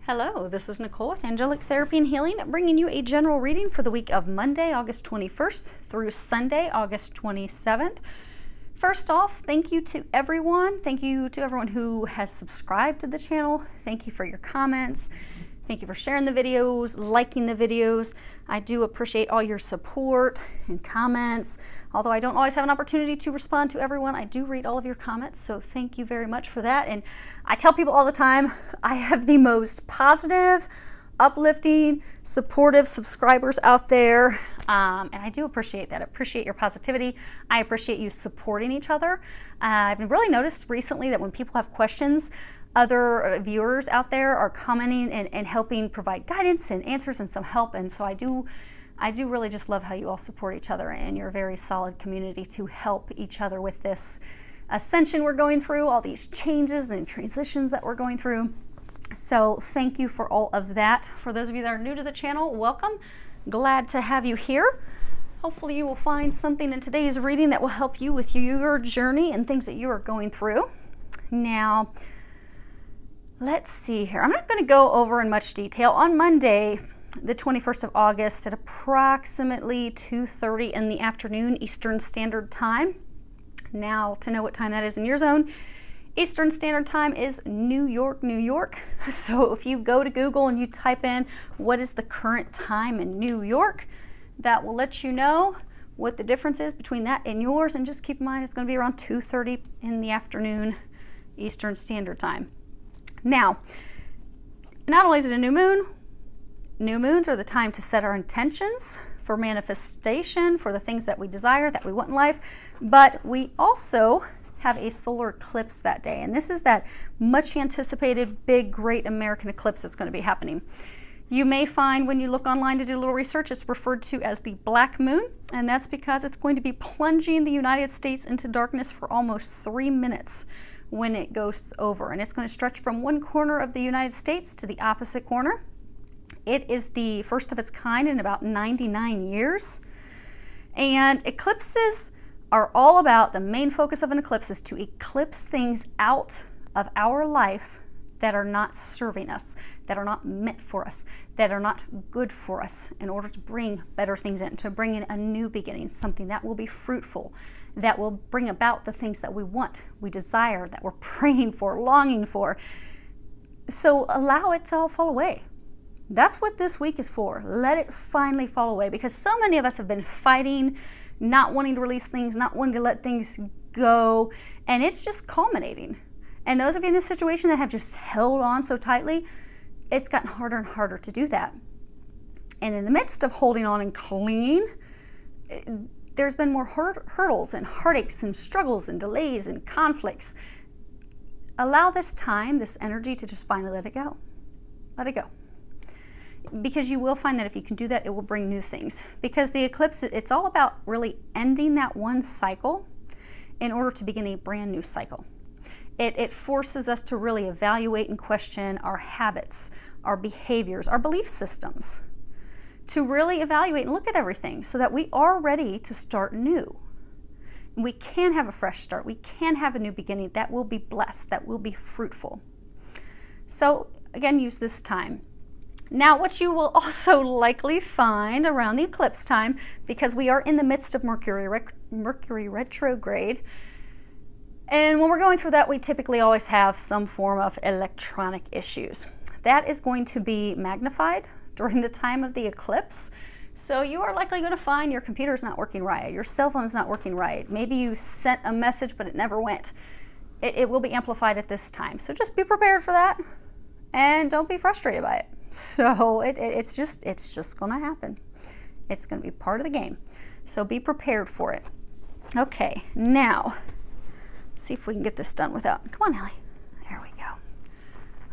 Hello, this is Nicole with Angelic Therapy and Healing, bringing you a general reading for the week of Monday, August 21st through Sunday, August 27th. First off, thank you to everyone. Thank you to everyone who has subscribed to the channel. Thank you for your comments. Thank you for sharing the videos, liking the videos. I do appreciate all your support and comments. Although I don't always have an opportunity to respond to everyone, I do read all of your comments, so thank you very much for that. And I tell people all the time, I have the most positive, uplifting, supportive subscribers out there. And I do appreciate that. I appreciate your positivity. I appreciate you supporting each other. I've really noticed recently that when people have questions, other viewers out there are commenting and helping provide guidance and answers and some help. And so I do really just love how you all support each other, and you're a very solid community to help each other with this ascension we're going through, all these changes and transitions that we're going through. So thank you for all of that. For those of you that are new to the channel, welcome. Glad to have you here. Hopefully you will find something in today's reading that will help you with your journey and things that you are going through. Now, let's see here. I'm not going to go over in much detail. On Monday, the 21st of August at approximately 2:30 in the afternoon Eastern Standard Time. Now, to know what time that is in your zone, Eastern Standard Time is New York, New York. So if you go to Google and you type in what is the current time in New York, that will let you know what the difference is between that and yours. And just keep in mind, it's going to be around 2:30 in the afternoon Eastern Standard Time. Now, not only is it a new moon, new moons are the time to set our intentions for manifestation, for the things that we desire, that we want in life, but we also have a solar eclipse that day. And this is that much anticipated, big, great American eclipse that's going to be happening. You may find when you look online to do a little research, it's referred to as the black moon, and that's because it's going to be plunging the United States into darkness for almost 3 minutes when it goes over, and it's going to stretch from one corner of the United States to the opposite corner. It is the first of its kind in about 99 years. And eclipses are all about, the main focus of an eclipse is to eclipse things out of our life that are not serving us, that are not meant for us, that are not good for us, in order to bring better things in, to bring in a new beginning, something that will be fruitful, that will bring about the things that we want, we desire, that we're praying for, longing for. So allow it to all fall away. That's what this week is for. Let it finally fall away, because so many of us have been fighting, not wanting to release things, not wanting to let things go, and it's just culminating. And those of you in this situation that have just held on so tightly, it's gotten harder and harder to do that. And in the midst of holding on and clinging, there's been more hurdles and heartaches and struggles and delays and conflicts. Allow this time, this energy, to just finally let it go. Let it go. Because you will find that if you can do that, it will bring new things. Because the eclipse, it's all about really ending that one cycle in order to begin a brand new cycle. It forces us to really evaluate and question our habits, our behaviors, our belief systems, to really evaluate and look at everything so that we are ready to start new. We can have a fresh start. We can have a new beginning that will be blessed, that will be fruitful. So again, use this time. Now, what you will also likely find around the eclipse time, because we are in the midst of Mercury retrograde, and when we're going through that, we typically always have some form of electronic issues. That is going to be magnified during the time of the eclipse. So you are likely going to find your computer's not working right, your cell phone's not working right. Maybe you sent a message, but it never went. It will be amplified at this time. So just be prepared for that, and don't be frustrated by it. So it's just going to happen. It's going to be part of the game. So be prepared for it. Okay, now, let's see if we can get this done without, come on, Ellie. There we go.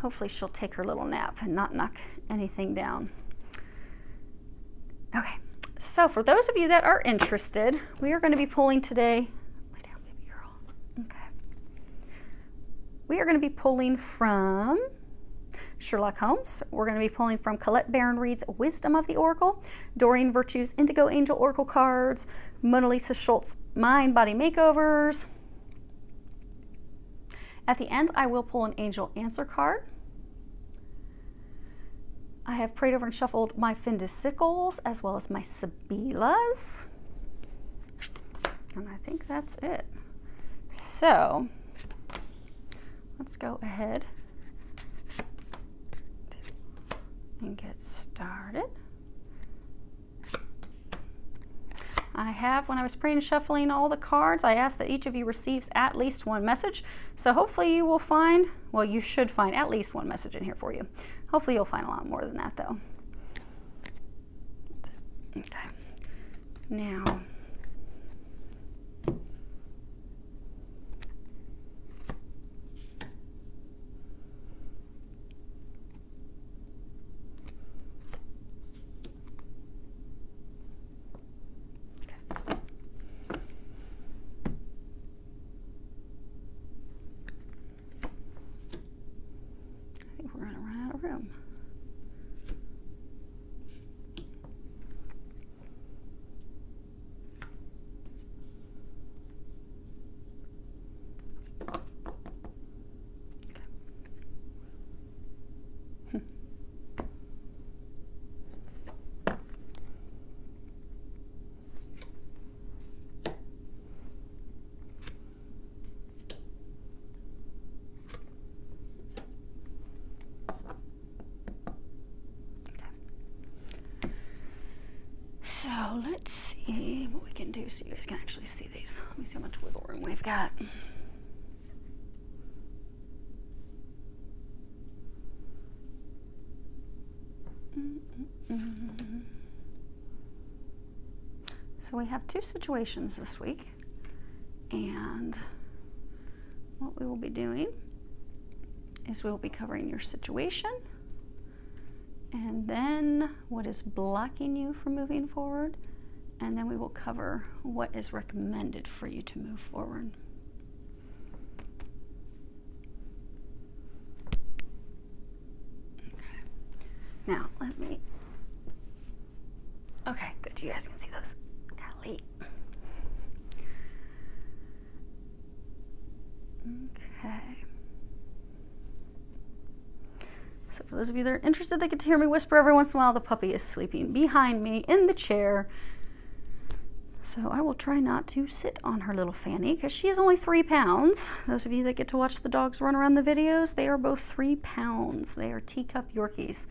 Hopefully she'll take her little nap and not knock anything down. Okay, so for those of you that are interested, we are going to be pulling today. Lay down, baby girl. Okay. We are going to be pulling from Sherlock Holmes. We're going to be pulling from Colette Baron Reid's Wisdom of the Oracle, Doreen Virtue's Indigo Angel Oracle cards, Mona Lisa Schultz's Mind Body Makeovers. At the end, I will pull an Angel Answer card. I have prayed over and shuffled my Findicicles as well as my Sibilas. And I think that's it. So let's go ahead and get started. I have, when I was praying and shuffling all the cards, I asked that each of you receives at least one message. So hopefully you will find, well, you should find at least one message in here for you. Hopefully you'll find a lot more than that though. Okay. Now, room. So let's see what we can do so you guys can actually see these. Let me see how much wiggle room we've got. So we have two situations this week, and what we will be doing is we will be covering your situation, and then what is blocking you from moving forward, and then we will cover what is recommended for you to move forward. Okay. Now let me, okay, good, you guys can see those. Golly. Okay. So for those of you that are interested, they get to hear me whisper every once in a while. The puppy is sleeping behind me in the chair. So I will try not to sit on her little fanny because she is only 3 pounds. Those of you that get to watch the dogs run around the videos, they are both 3 pounds. They are teacup Yorkies.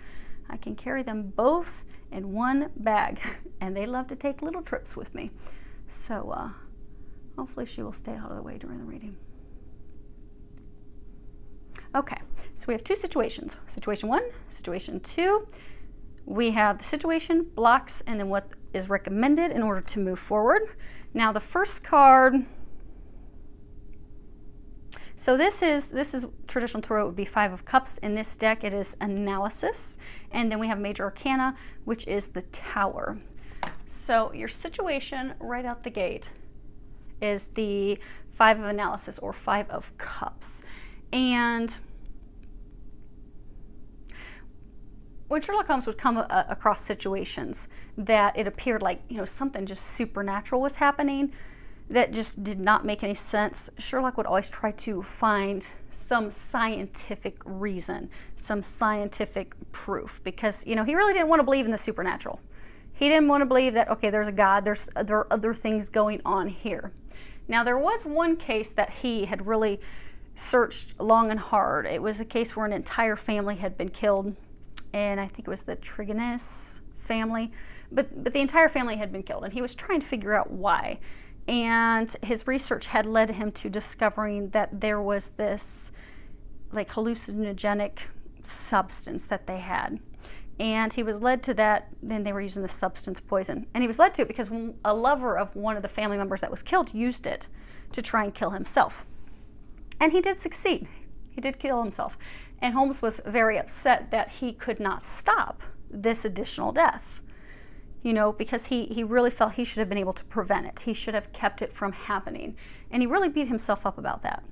I can carry them both in one bag, and they love to take little trips with me. So hopefully she will stay out of the way during the reading. Okay, so we have two situations. Situation 1, situation 2. We have the situation, blocks, and then what is recommended in order to move forward. Now the first card, so this is traditional tarot, it would be 5 of Cups. In this deck it is Analysis, and then we have Major Arcana, which is the Tower. So your situation right out the gate is the 5 of Analysis, or 5 of Cups. And when Sherlock Holmes would come across situations that it appeared like, you know, something just supernatural was happening that just did not make any sense, Sherlock would always try to find some scientific reason, some scientific proof, because, you know, he really didn't want to believe in the supernatural. He didn't want to believe that, okay, there's a God, there are other things going on here. Now, there was one case that he had really searched long and hard. It was a case where an entire family had been killed, and I think it was the Trigonus family, but the entire family had been killed, and he was trying to figure out why. And his research had led him to discovering that there was this like hallucinogenic substance that they had. And he was led to that, then they were using the substance poison. And he was led to it because a lover of one of the family members that was killed used it to try and kill himself. And he did succeed. He did kill himself. And Holmes was very upset that he could not stop this additional death, you know, because he really felt he should have been able to prevent it. He should have kept it from happening. And he really beat himself up about that.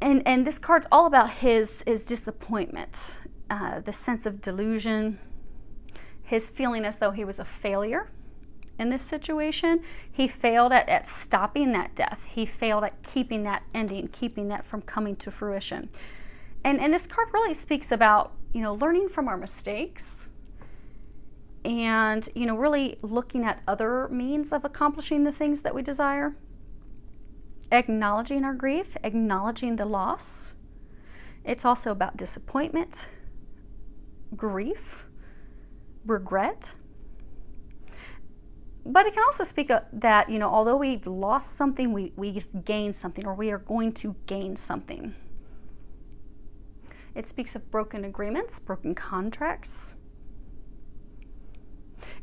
And this card's all about his disappointment, the sense of delusion, his feeling as though he was a failure in this situation. He failed at stopping that death. He failed at keeping that ending, keeping that from coming to fruition. And this card really speaks about learning from our mistakes and, really looking at other means of accomplishing the things that we desire. Acknowledging our grief, acknowledging the loss. It's also about disappointment, grief, regret. But it can also speak that, although we've lost something, we've gained something, or we are going to gain something. It speaks of broken agreements, broken contracts.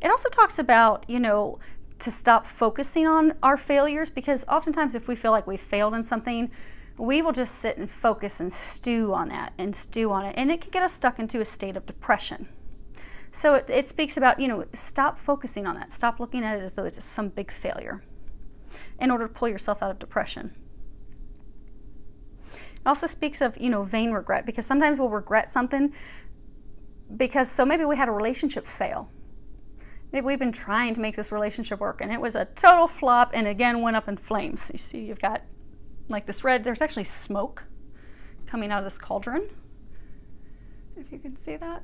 It also talks about, to stop focusing on our failures, because oftentimes if we feel like we've failed in something, we will just sit and focus and stew on that and stew on it, and it can get us stuck into a state of depression. So it speaks about, stop focusing on that. Stop looking at it as though it's some big failure in order to pull yourself out of depression. It also speaks of, vain regret, because sometimes we'll regret something so maybe we had a relationship fail. Maybe we've been trying to make this relationship work and it was a total flop and again went up in flames. You see, you've got like this red, there's actually smoke coming out of this cauldron, if you can see that.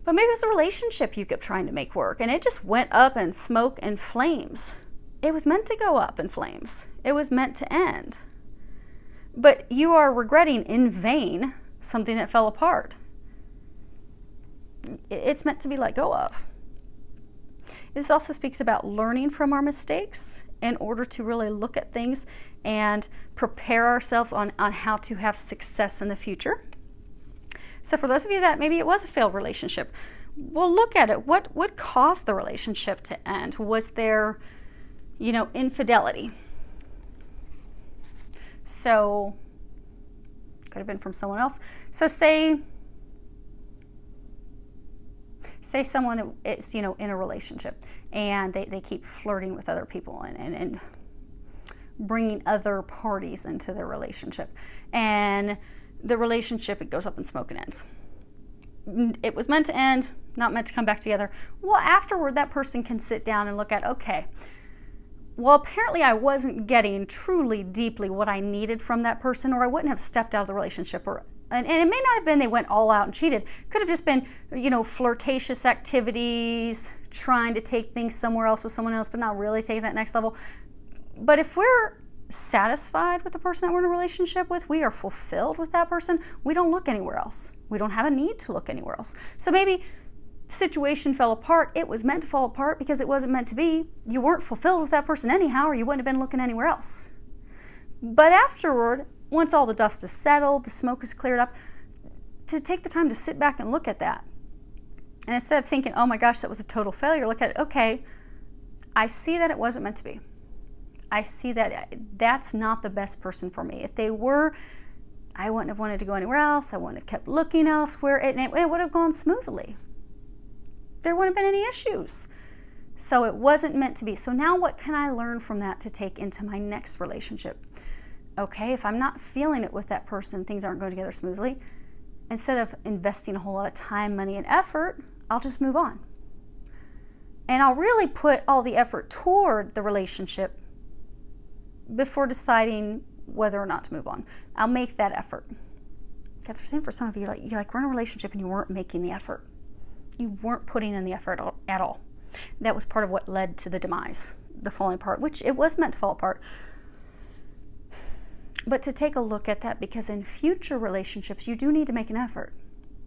But maybe it's a relationship you kept trying to make work and it just went up in smoke and flames. It was meant to go up in flames. It was meant to end. But you are regretting in vain something that fell apart. It's meant to be let go of. This also speaks about learning from our mistakes in order to really look at things and prepare ourselves on how to have success in the future. So for those of you that maybe it was a failed relationship, we'll look at it. What caused the relationship to end? Was there, infidelity? So, could have been from someone else. So say someone is, in a relationship and they keep flirting with other people and bringing other parties into their relationship. And the relationship, it goes up in smoke and ends. It was meant to end, not meant to come back together. Well, afterward, that person can sit down and look at, okay, well, apparently I wasn't getting truly deeply what I needed from that person, or I wouldn't have stepped out of the relationship. And it may not have been they went all out and cheated. Could have just been, flirtatious activities, trying to take things somewhere else with someone else, but not really taking that next level. But if we're satisfied with the person that we're in a relationship with, we are fulfilled with that person, we don't look anywhere else. We don't have a need to look anywhere else. So maybe the situation fell apart. It was meant to fall apart because it wasn't meant to be. You weren't fulfilled with that person anyhow, or you wouldn't have been looking anywhere else. But afterward, once all the dust is settled, the smoke is cleared up, to take the time to sit back and look at that. And instead of thinking, oh my gosh, that was a total failure, look at it, okay, I see that it wasn't meant to be. I see that that's not the best person for me. If they were, I wouldn't have wanted to go anywhere else. I wouldn't have kept looking elsewhere, and it would have gone smoothly. There wouldn't have been any issues. So it wasn't meant to be. So now what can I learn from that to take into my next relationship? Okay, if I'm not feeling it with that person, things aren't going together smoothly, instead of investing a whole lot of time, money, and effort, I'll just move on. And I'll really put all the effort toward the relationship before deciding whether or not to move on. I'll make that effort. That's the same for some of you. You're like, we're in a relationship and you weren't making the effort. You weren't putting in the effort at all. That was part of what led to the demise, the falling apart, which it was meant to fall apart. But to take a look at that, because in future relationships, you do need to make an effort.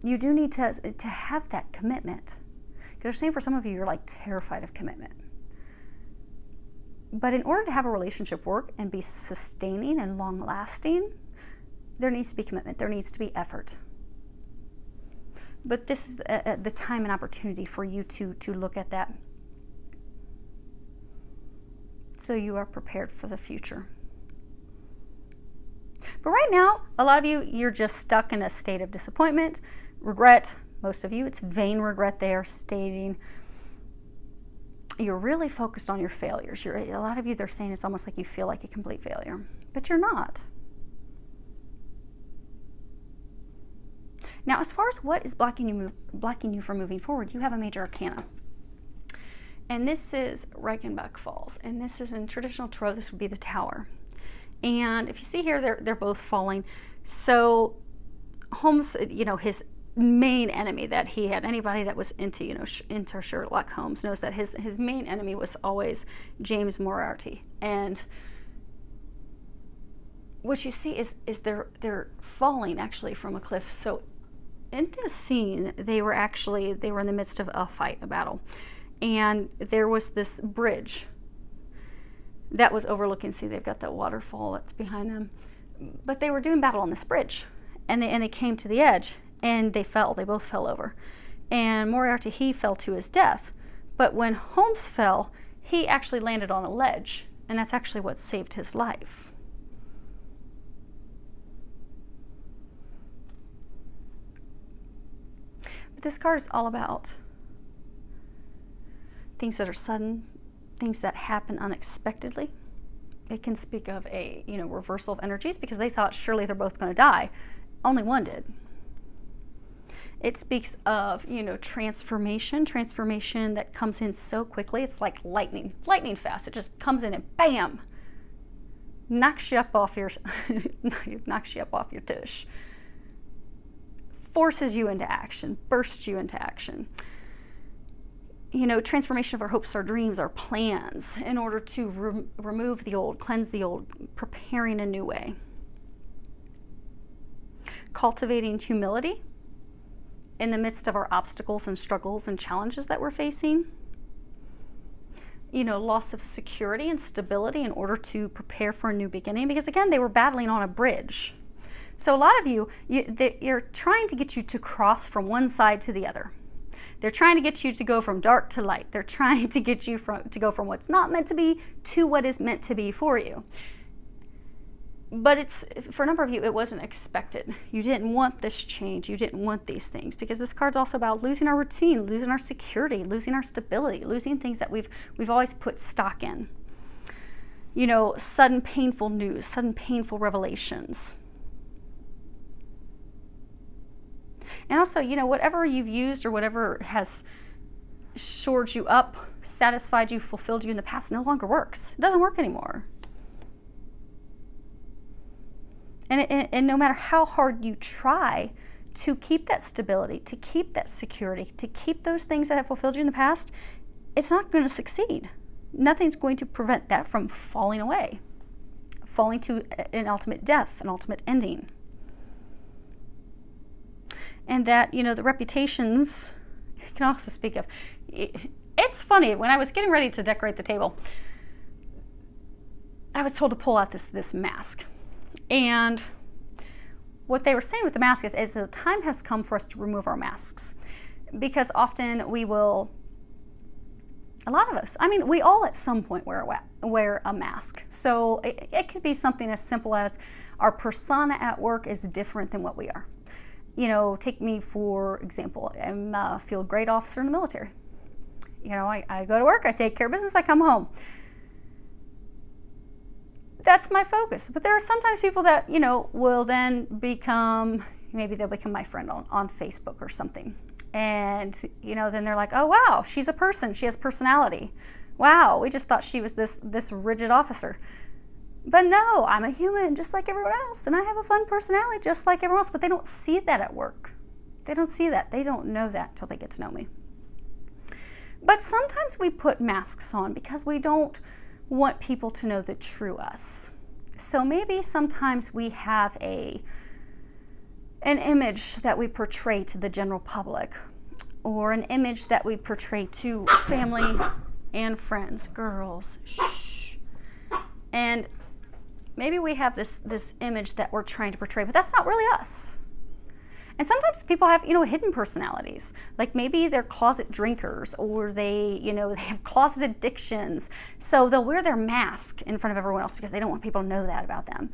You do need to have that commitment. Because they're saying for some of you, you're like terrified of commitment. But in order to have a relationship work and be sustaining and long-lasting, there needs to be commitment. There needs to be effort. But this is the time and opportunity for you to look at that, so you are prepared for the future. But right now, a lot of you, you're just stuck in a state of disappointment, regret. Most of you, it's vain regret there, stating you're really focused on your failures. A lot of you, they're saying it's almost like you feel like a complete failure, but you're not. Now, as far as what is blocking you from moving forward, you have a major arcana. And this is Reichenbach Falls. And this is in traditional tarot, this would be the Tower. And if you see here, they're both falling. So Holmes, his main enemy that he had. Anybody that was into, into Sherlock Holmes knows that his main enemy was always James Moriarty. And what you see is they're falling actually from a cliff. So in this scene, they were in the midst of a fight, a battle, and there was this bridge that was overlooking. See, they've got that waterfall that's behind them, but they were doing battle on this bridge, and they came to the edge. And they both fell over. And Moriarty, he fell to his death. But when Holmes fell, he actually landed on a ledge. And that's actually what saved his life. But this card is all about things that are sudden, things that happen unexpectedly. It can speak of a, reversal of energies, because they thought surely they're both going to die. Only one did. It speaks of, transformation that comes in so quickly. It's like lightning fast. It just comes in and bam, knocks you up off your tush, forces you into action, bursts you into action. Transformation of our hopes, our dreams, our plans, in order to remove the old, cleanse the old, preparing a new way. Cultivating humility in the midst of our obstacles and struggles and challenges that we're facing. Loss of security and stability in order to prepare for a new beginning, because again, they were battling on a bridge. So a lot of you're trying to get you to cross from one side to the other. They're trying to get you to go from dark to light. They're trying to get you to go from what's not meant to be to what is meant to be for you. But for a number of you, it wasn't expected. You didn't want this change. You didn't want these things, because this card's also about losing our routine, losing our security, losing our stability, losing things that we've always put stock in. Sudden painful news, sudden painful revelations. And also, whatever you've used or whatever has shored you up, satisfied you, fulfilled you in the past no longer works. It doesn't work anymore. And no matter how hard you try to keep that stability, to keep that security, to keep those things that have fulfilled you in the past, it's not going to succeed. Nothing's going to prevent that from falling away, falling to an ultimate death, an ultimate ending. And that, the reputations can also speak of. It's funny, when I was getting ready to decorate the table, I was told to pull out this mask. And what they were saying with the mask is the time has come for us to remove our masks, because often we will, a lot of us, we all at some point wear a mask. So it could be something as simple as our persona at work is different than what we are. Take me for example. I'm a field grade officer in the military. I go to work, I take care of business, I come home. That's my focus. But there are sometimes people that, will then maybe they'll become my friend on Facebook or something. And, then they're like, oh, wow, she's a person. She has personality. Wow, we just thought she was this rigid officer. But no, I'm a human just like everyone else. And I have a fun personality just like everyone else. But they don't see that at work. They don't see that. They don't know that until they get to know me. But sometimes we put masks on because we don't want people to know the true us. So maybe sometimes we have an image that we portray to the general public, or an image that we portray to family and friends. Girls, shh. And maybe we have this image that we're trying to portray, but that's not really us. And sometimes people have, hidden personalities. Like maybe they're closet drinkers, or they have closet addictions. So they'll wear their mask in front of everyone else because they don't want people to know that about them.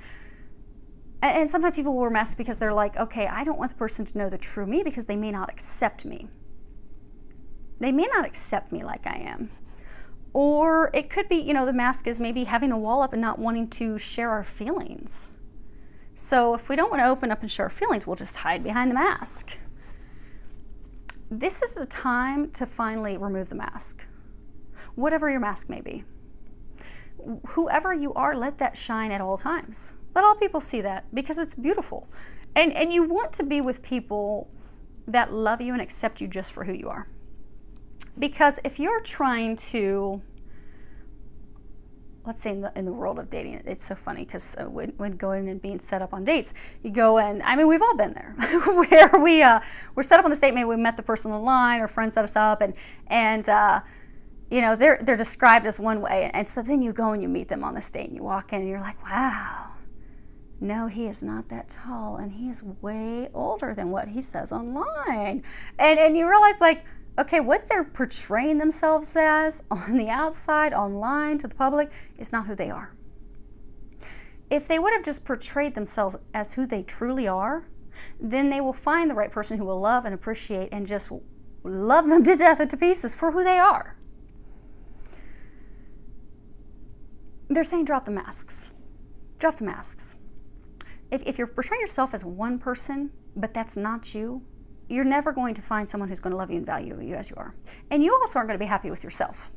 And sometimes people wear masks because they're like, okay, I don't want the person to know the true me because they may not accept me. They may not accept me like I am. Or it could be, the mask is maybe having a wall up and not wanting to share our feelings. So if we don't want to open up and share our feelings, we'll just hide behind the mask. This is a time to finally remove the mask. Whatever your mask may be. Whoever you are, let that shine at all times. Let all people see that, because it's beautiful. And you want to be with people that love you and accept you just for who you are. Because if you're trying to, let's say in the world of dating, it's so funny because when going and being set up on dates, you go and, I mean, we've all been there, where we're set up on this date, maybe we met the person online or friends set us up, and you know, they're described as one way, and so then you go and you meet them on this date, and you walk in and you're like, wow, no, he is not that tall, and he is way older than what he says online, and you realize, like, okay, what they're portraying themselves as on the outside, online, to the public, is not who they are. If they would have just portrayed themselves as who they truly are, then they will find the right person who will love and appreciate and just love them to death and to pieces for who they are. They're saying drop the masks. Drop the masks. If you're portraying yourself as one person, but that's not you, you're never going to find someone who's going to love you and value you as you are. And you also aren't going to be happy with yourself,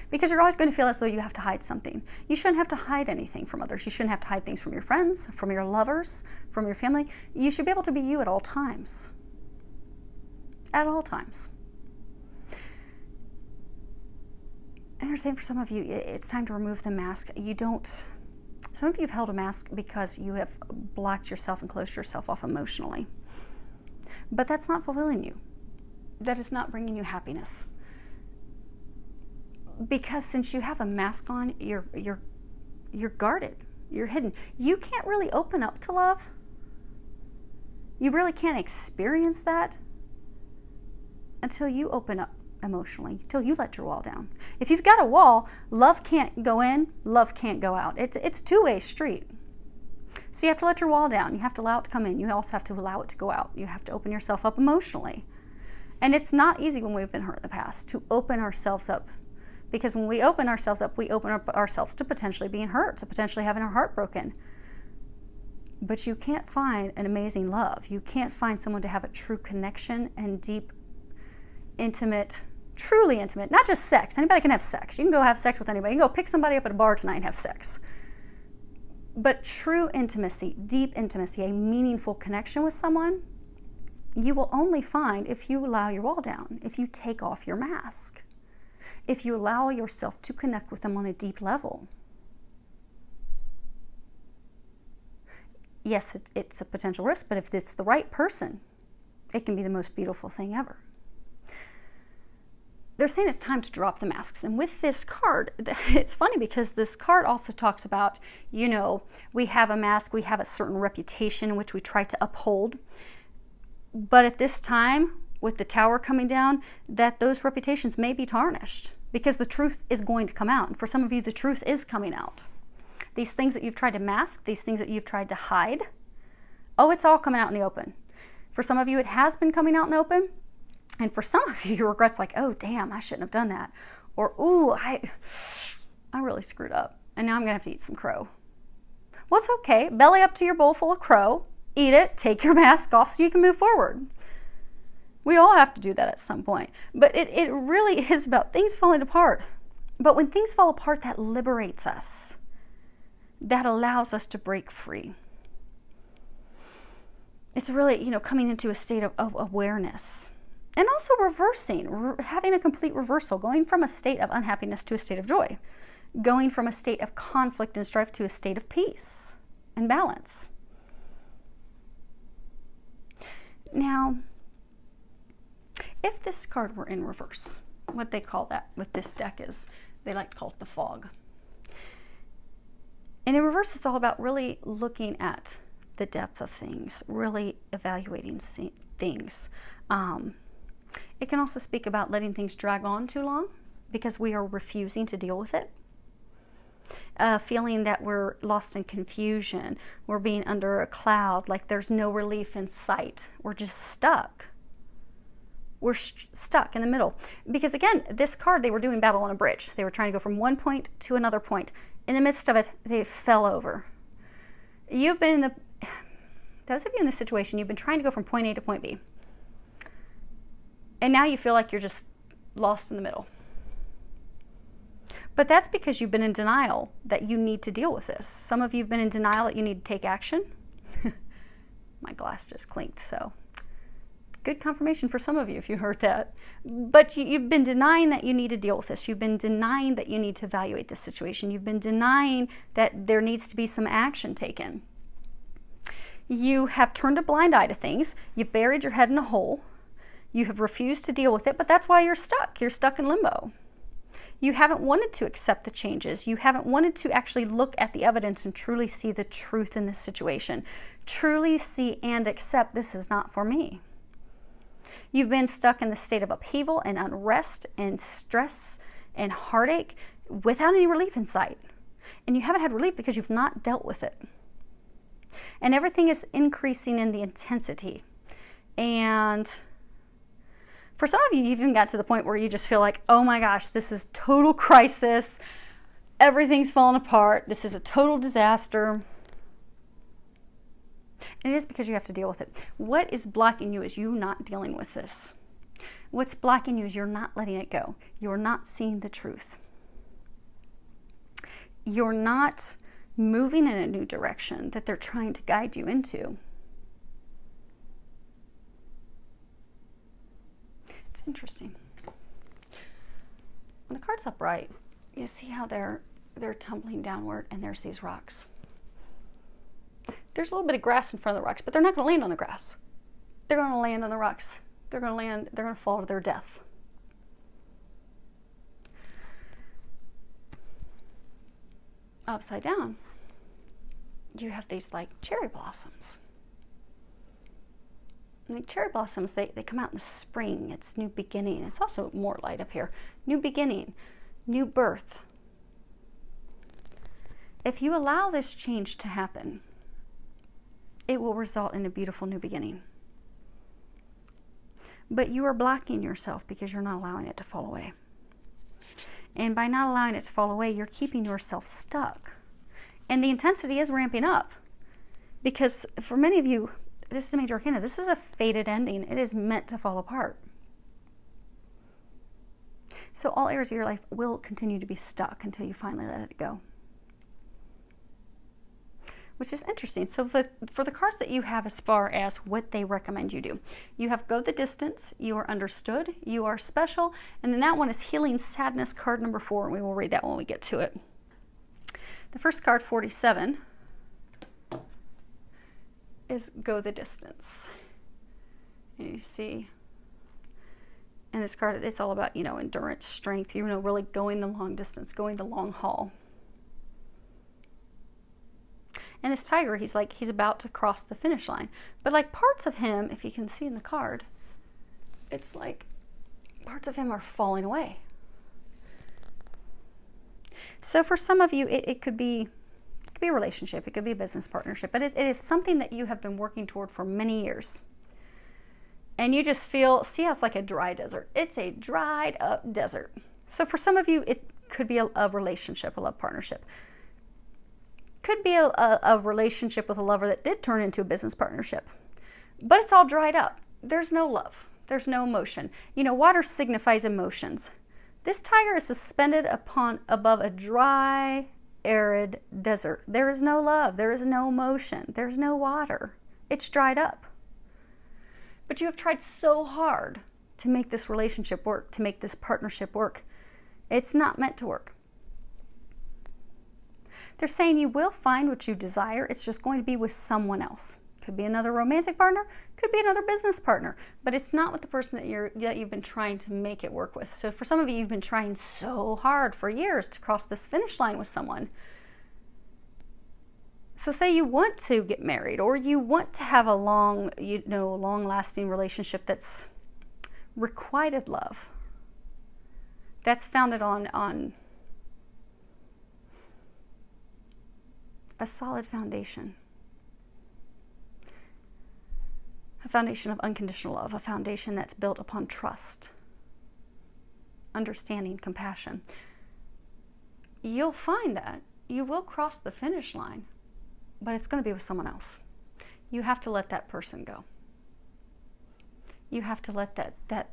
because you're always going to feel as though you have to hide something. You shouldn't have to hide anything from others. You shouldn't have to hide things from your friends, from your lovers, from your family. You should be able to be you at all times. At all times. And they're saying for some of you, it's time to remove the mask. Some of you have held a mask because you have blocked yourself and closed yourself off emotionally. But that's not fulfilling you. That is not bringing you happiness. Because since you have a mask on, you're guarded. You're hidden. You can't really open up to love. You really can't experience that until you open up emotionally, until you let your wall down. If you've got a wall, love can't go in, love can't go out. It's a two-way street. So you have to let your wall down. You have to allow it to come in. You also have to allow it to go out. You have to open yourself up emotionally. And it's not easy when we've been hurt in the past to open ourselves up. Because when we open ourselves up, we open up ourselves to potentially being hurt, to potentially having our heart broken. But you can't find an amazing love. You can't find someone to have a true connection and deep, intimate, truly intimate, not just sex. Anybody can have sex. You can go have sex with anybody. You can go pick somebody up at a bar tonight and have sex. But true intimacy, deep intimacy, a meaningful connection with someone, you will only find if you allow your wall down, if you take off your mask, if you allow yourself to connect with them on a deep level. Yes, it's a potential risk, but if it's the right person, it can be the most beautiful thing ever. They're saying it's time to drop the masks. And with this card, it's funny because this card also talks about, you know, we have a mask, we have a certain reputation which we try to uphold. But at this time, with the tower coming down, that those reputations may be tarnished because the truth is going to come out. And for some of you, the truth is coming out. These things that you've tried to mask, these things that you've tried to hide, oh, it's all coming out in the open. For some of you, it has been coming out in the open. And for some of you, your regret's like, oh, damn, I shouldn't have done that. Or, ooh, I really screwed up. And now I'm going to have to eat some crow. Well, it's okay. Belly up to your bowl full of crow. Eat it. Take your mask off so you can move forward. We all have to do that at some point. But it really is about things falling apart. But when things fall apart, that liberates us. That allows us to break free. It's really, you know, coming into a state of awareness. And also reversing, having a complete reversal, going from a state of unhappiness to a state of joy, going from a state of conflict and strife to a state of peace and balance. Now, if this card were in reverse, what they call that with this deck is, they like to call it the fog. And in reverse, it's all about really looking at the depth of things, really evaluating things. It can also speak about letting things drag on too long because we are refusing to deal with it. Feeling that we're lost in confusion, we're being under a cloud, like there's no relief in sight. We're just stuck. We're stuck in the middle. Because again, this card, they were doing battle on a bridge. They were trying to go from one point to another point. In the midst of it, they fell over. You've been in the, those of you in this situation, you've been trying to go from point A to point B. And now you feel like you're just lost in the middle. But that's because you've been in denial that you need to deal with this. Some of you have been in denial that you need to take action. My glass just clinked, so Good confirmation for some of you if you heard that. But you've been denying that you need to deal with this. You've been denying that you need to evaluate this situation. You've been denying that there needs to be some action taken. You have turned a blind eye to things. You've buried your head in a hole. You have refused to deal with it, but that's why you're stuck. You're stuck in limbo. You haven't wanted to accept the changes. You haven't wanted to actually look at the evidence and truly see the truth in this situation. Truly see and accept this is not for me. You've been stuck in the state of upheaval and unrest and stress and heartache without any relief in sight. And you haven't had relief because you've not dealt with it. And everything is increasing in the intensity. And for some of you, you even got to the point where you just feel like, oh my gosh, this is total crisis. Everything's falling apart. This is a total disaster. And it is because you have to deal with it. What is blocking you is you not dealing with this. What's blocking you is you're not letting it go. You're not seeing the truth. You're not moving in a new direction that they're trying to guide you into. It's interesting. When the card's upright, you see how they're tumbling downward and there's these rocks. There's a little bit of grass in front of the rocks, but they're not going to land on the grass. They're going to land on the rocks. They're going to fall to their death. Upside down, you have these like cherry blossoms. And the cherry blossoms, they come out in the spring. It's new beginning. It's also more light up here. New beginning, new birth. If you allow this change to happen, it will result in a beautiful new beginning. But you are blocking yourself because you're not allowing it to fall away. And by not allowing it to fall away, you're keeping yourself stuck. And the intensity is ramping up. Because for many of you, this is a major arcana. This is a fated ending. It is meant to fall apart. So all areas of your life will continue to be stuck until you finally let it go. Which is interesting. So for the cards that you have as far as what they recommend you do, you have go the distance, you are understood, you are special, and then that one is healing sadness, card number 4, and we will read that when we get to it. The first card, 47, is go the distance. And you see, and this card, it's all about, endurance, strength, really going the long distance, going the long haul. And this tiger, he's about to cross the finish line. But like parts of him, if you can see in the card, it's like parts of him are falling away. So for some of you, it could be a relationship, it could be a business partnership, but it is something that you have been working toward for many years. And you just see how it's like a dry desert. It's a dried up desert. So for some of you, it could be a relationship, a love partnership. Could be a relationship with a lover that did turn into a business partnership, but it's all dried up. There's no love. There's no emotion. Water signifies emotions. This tiger is suspended above a dry, arid desert. There is no love. There is no emotion. There's no water. It's dried up. But you have tried so hard to make this relationship work, to make this partnership work. It's not meant to work. They're saying you will find what you desire. It's just going to be with someone else. Could be another romantic partner, could be another business partner, but it's not with the person that you've been trying to make it work with. So for some of you, you've been trying so hard for years to cross this finish line with someone. So say you want to get married, or you want to have a long-lasting relationship that's requited love, that's founded on a solid foundation. A foundation of unconditional love, a foundation that's built upon trust, understanding, compassion. You'll find that. You will cross the finish line, but it's going to be with someone else. You have to let that person go. You have to let that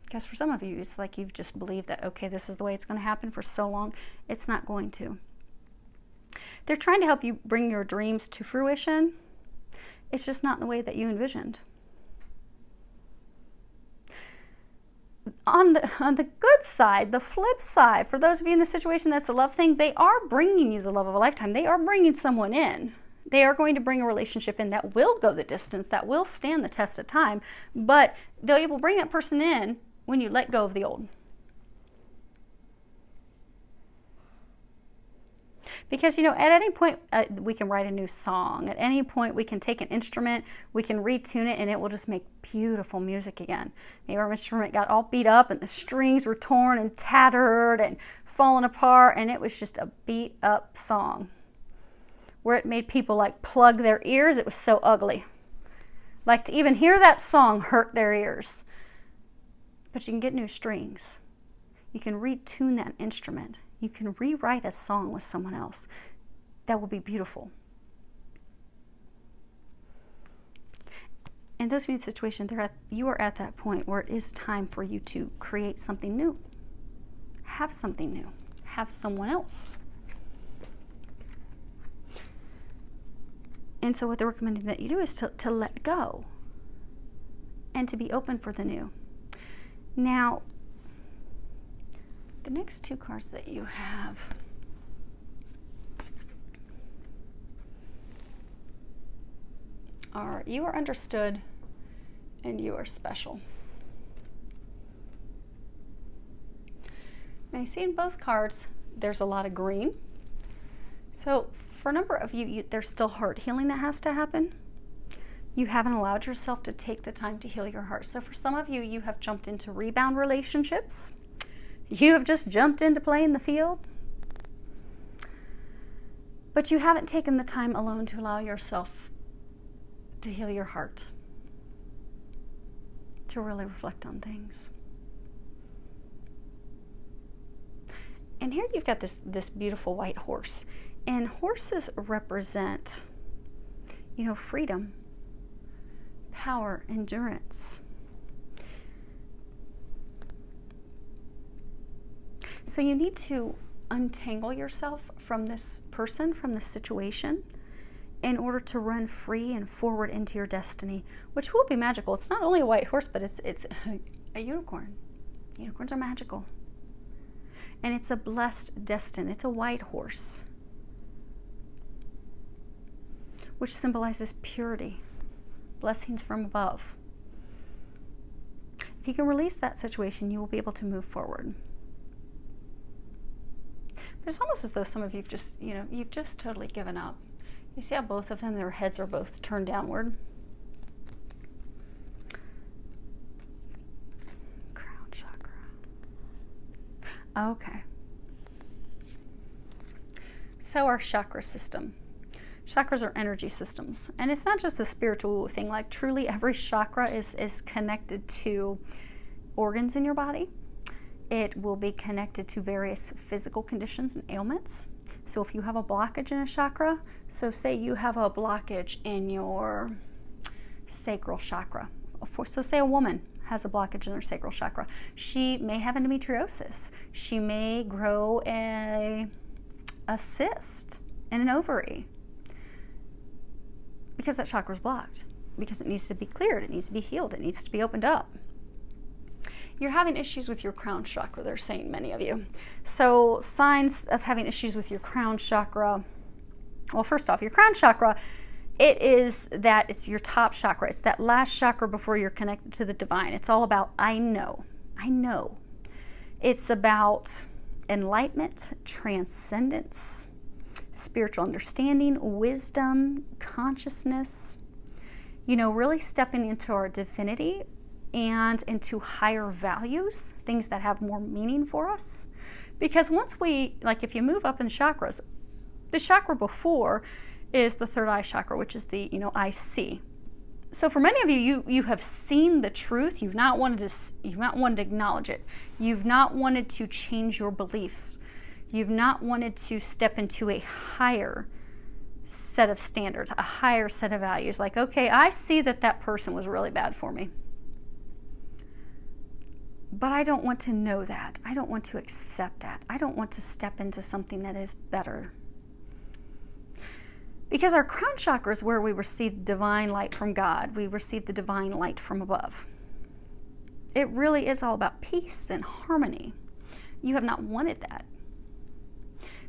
because for some of you, it's like you've just believed that, okay, this is the way it's going to happen for so long. It's not going to. They're trying to help you bring your dreams to fruition. It's just not in the way that you envisioned. on the good side, the flip side, for those of you in the situation that's a love thing, they are bringing you the love of a lifetime. They are bringing someone in. They are going to bring a relationship in that will go the distance, that will stand the test of time, but they will bring that person in when you let go of the old. Because, at any point, we can write a new song. At any point, we can take an instrument, we can retune it, and it will just make beautiful music again. Maybe our instrument got all beat up, and the strings were torn and tattered and fallen apart, and it was just a beat-up song where it made people, like, plug their ears. It was so ugly. Like, to even hear that song hurt their ears. But you can get new strings. You can retune that instrument. You can rewrite a song with someone else. That will be beautiful. And those being in the situation, you are at that point where it is time for you to create something new. Have something new. Have someone else. And so what they're recommending that you do is to let go and to be open for the new. Now, the next two cards that you have are you are understood and you are special. Now you see in both cards there's a lot of green. So for a number of you, there's still heart healing that has to happen. You haven't allowed yourself to take the time to heal your heart. So for some of you, you have jumped into rebound relationships. You have just jumped into playing the field. But you haven't taken the time alone to allow yourself to heal your heart. To really reflect on things. And here you've got this beautiful white horse. And horses represent, freedom, power, endurance. So you need to untangle yourself from this person, from this situation, in order to run free and forward into your destiny, which will be magical. It's not only a white horse, but it's a unicorn. Unicorns are magical. And it's a blessed destiny. It's a white horse, which symbolizes purity, blessings from above. If you can release that situation, you will be able to move forward. But it's almost as though some of you've just totally given up. You see how both of them, their heads are both turned downward? Crown chakra. Okay. So our chakra system. Chakras are energy systems. And it's not just a spiritual thing. Like, truly every chakra is connected to organs in your body. It will be connected to various physical conditions and ailments. So if you have a blockage in a chakra, so say you have a blockage in your sacral chakra. So say a woman has a blockage in her sacral chakra. She may have endometriosis. She may grow a cyst in an ovary because that chakra is blocked, because it needs to be cleared, it needs to be healed, it needs to be opened up. You're having issues with your crown chakra, they're saying, many of you. So signs of having issues with your crown chakra. Well, first off, your crown chakra, it's your top chakra. It's that last chakra before you're connected to the divine. It's all about I know. I know. It's about enlightenment, transcendence, spiritual understanding, wisdom, consciousness. Really stepping into our divinity and into higher values, things that have more meaning for us. Because once if you move up in chakras, the chakra before is the third eye chakra, which is the, I see. So for many of you have seen the truth. You've not wanted to acknowledge it. You've not wanted to change your beliefs. You've not wanted to step into a higher set of standards, a higher set of values. Like, okay, I see that person was really bad for me. But I don't want to know that. I don't want to accept that. I don't want to step into something that is better. Because our crown chakra is where we receive divine light from God. We receive the divine light from above. It really is all about peace and harmony. You have not wanted that.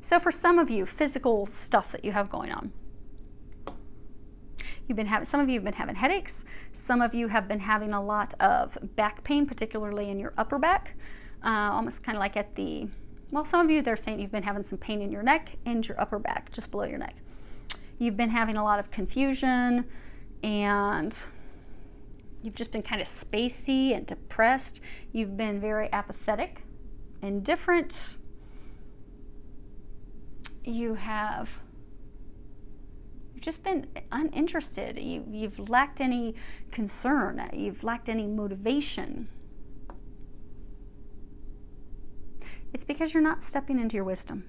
So for some of you, physical stuff that you have going on. Some of you have been having headaches. Some of you have been having a lot of back pain, particularly in your upper back. Almost kind of like at the, well, some of you, they're saying you've been having some pain in your neck and your upper back, just below your neck. You've been having a lot of confusion, and you've just been kind of spacey and depressed. You've been very apathetic, indifferent. You've just been uninterested. You've lacked any concern. You've lacked any motivation. It's because you're not stepping into your wisdom.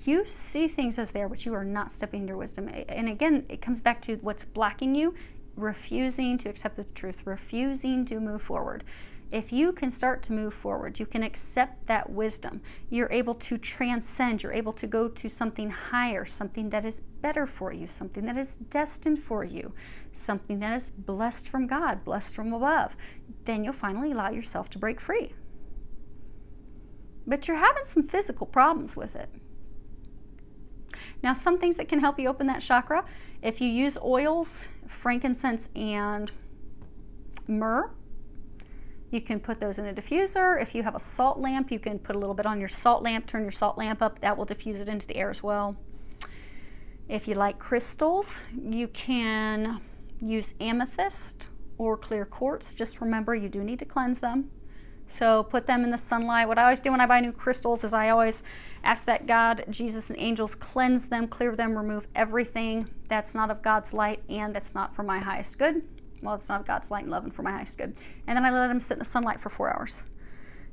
You see things as they are, but you are not stepping into your wisdom. And again, it comes back to what's blocking you: refusing to accept the truth, refusing to move forward. If you can start to move forward, you can accept that wisdom. You're able to transcend. You're able to go to something higher, something that is better for you, something that is destined for you, something that is blessed from God, blessed from above. Then you'll finally allow yourself to break free. But you're having some physical problems with it. Now, some things that can help you open that chakra, if you use oils, frankincense and myrrh, you can put those in a diffuser. If you have a salt lamp, you can put a little bit on your salt lamp, turn your salt lamp up, that will diffuse it into the air as well. If you like crystals, you can use amethyst or clear quartz. Just remember, you do need to cleanse them. So put them in the sunlight. What I always do when I buy new crystals is I always ask that God, Jesus, and angels cleanse them, clear them, remove everything that's not of God's light and that's not for my highest good. Well, it's not of God's light and love and for my highest good. And then I let them sit in the sunlight for 4 hours.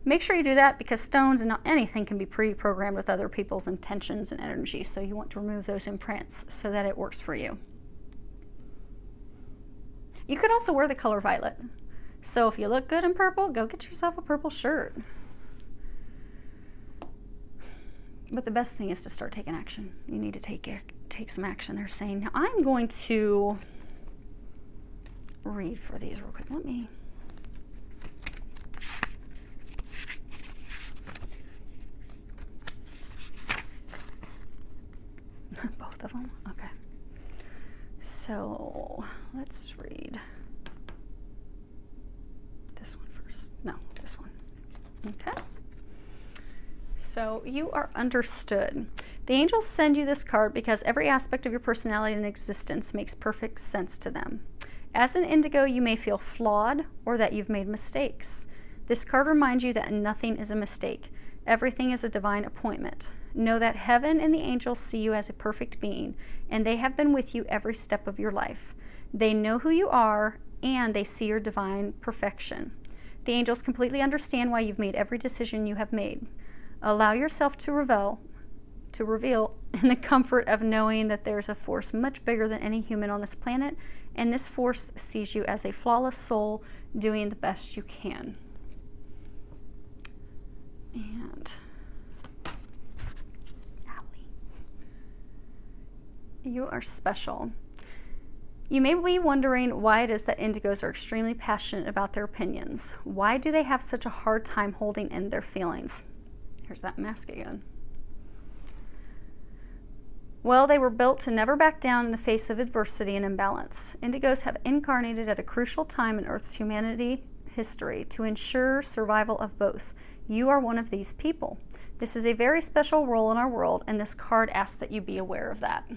Make sure you do that, because stones and not anything can be pre-programmed with other people's intentions and energy. So you want to remove those imprints so that it works for you. You could also wear the color violet. So if you look good in purple, go get yourself a purple shirt. But the best thing is to start taking action. You need to take some action. They're saying, now I'm going to read for these real quick. Let me. Both of them? Okay. So let's read this one first. No, this one. Okay. So you are understood. The angels send you this card because every aspect of your personality and existence makes perfect sense to them. As an indigo, you may feel flawed or that you've made mistakes. This card reminds you that nothing is a mistake. Everything is a divine appointment. Know that heaven and the angels see you as a perfect being, and they have been with you every step of your life. They know who you are, and they see your divine perfection. The angels completely understand why you've made every decision you have made. Allow yourself to reveal in the comfort of knowing that there's a force much bigger than any human on this planet, and this force sees you as a flawless soul doing the best you can. And you are special. You may be wondering why it is that indigos are extremely passionate about their opinions. Why do they have such a hard time holding in their feelings? Here's that mask again. Well, they were built to never back down in the face of adversity and imbalance. Indigos have incarnated at a crucial time in Earth's humanity history to ensure survival of both. You are one of these people. This is a very special role in our world, and this card asks that you be aware of that.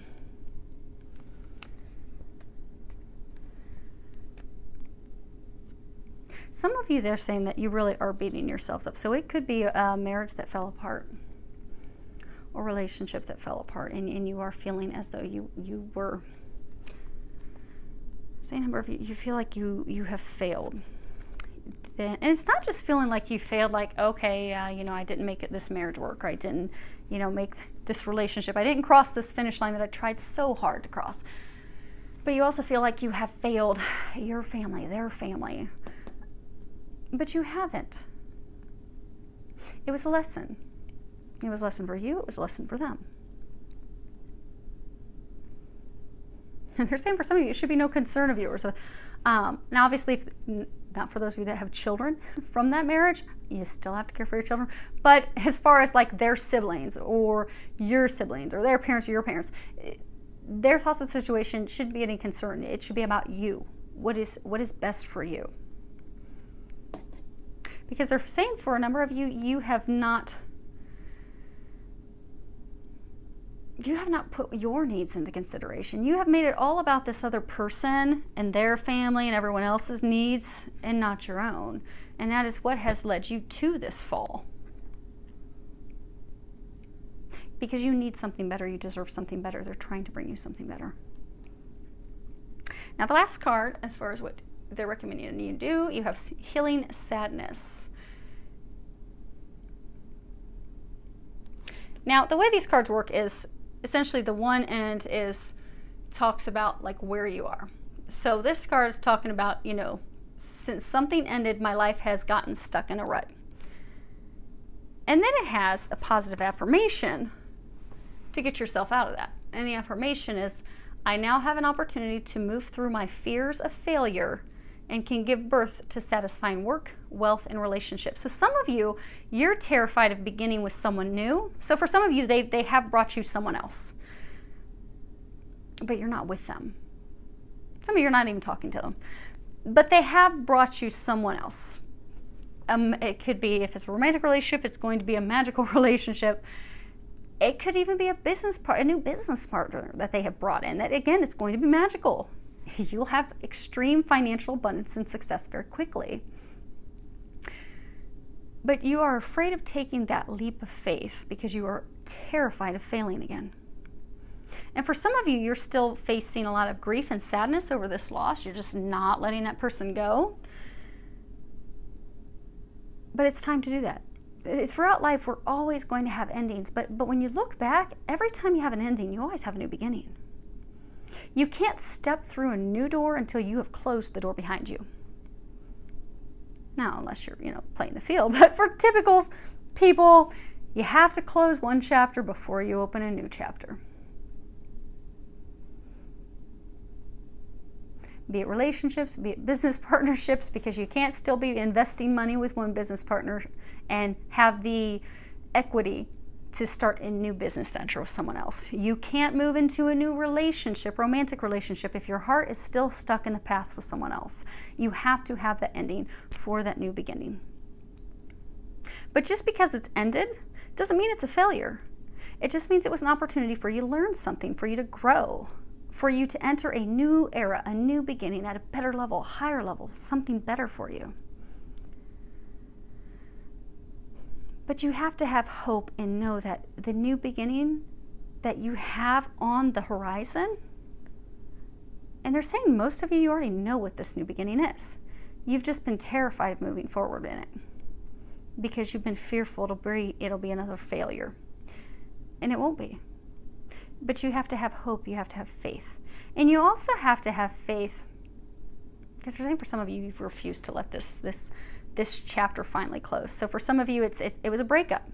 Some of you, they're saying that you really are beating yourselves up. So it could be a marriage that fell apart, or relationship that fell apart, and you are feeling as though you were, say number of you feel like you have failed. And it's not just feeling like you failed, like, okay, I didn't make this marriage work, or I didn't, make this relationship, I didn't cross this finish line that I tried so hard to cross. But you also feel like you have failed your family, their family. But you haven't. It was a lesson. It was a lesson for you. It was a lesson for them. And they're saying for some of you, it should be no concern of yours. Now, obviously, if not for those of you that have children from that marriage. You still have to care for your children. But as far as like their siblings or your siblings or their parents or your parents, their thoughts of the situation shouldn't be any concern. It should be about you. What is best for you? Because they're saying for a number of you, you have not put your needs into consideration. You have made it all about this other person and their family and everyone else's needs and not your own. And that is what has led you to this fall. Because you need something better, you deserve something better. They're trying to bring you something better. Now the last card, as far as what they're recommending you do, you have healing sadness. Now the way these cards work is essentially the one end talks about like where you are. So this card is talking about, you know, since something ended, my life has gotten stuck in a rut. And then it has a positive affirmation to get yourself out of that. And the affirmation is, I now have an opportunity to move through my fears of failure and can give birth to satisfying work, wealth, and relationships. So some of you, you're terrified of beginning with someone new. So for some of you, they have brought you someone else, but you're not with them. Some of you are not even talking to them, but they have brought you someone else. It could be, if it's a romantic relationship, it's going to be a magical relationship. It could even be a new business partner that they have brought in. That again, it's going to be magical. You'll have extreme financial abundance and success very quickly. But you are afraid of taking that leap of faith because you are terrified of failing again. And for some of you, you're still facing a lot of grief and sadness over this loss. You're just not letting that person go. But it's time to do that. Throughout life, we're always going to have endings. But when you look back, every time you have an ending, you always have a new beginning. You can't step through a new door until you have closed the door behind you. Now, unless you're, playing the field. But for typical people, you have to close one chapter before you open a new chapter. Be it relationships, be it business partnerships, because you can't still be investing money with one business partner and have the equity to start a new business venture with someone else. You can't move into a new relationship, romantic relationship, if your heart is still stuck in the past with someone else. You have to have that ending for that new beginning. But just because it's ended doesn't mean it's a failure. It just means it was an opportunity for you to learn something, for you to grow, for you to enter a new era, a new beginning at a better level, higher level, something better for you. But you have to have hope and know that the new beginning that you have on the horizon, and they're saying most of you already know what this new beginning is. You've just been terrified of moving forward in it because you've been fearful it'll be another failure. And it won't be. But you have to have hope, you have to have faith. And you also have to have faith, because they're saying for some of you, you've refused to let this chapter finally close. So for some of you, it was a breakup.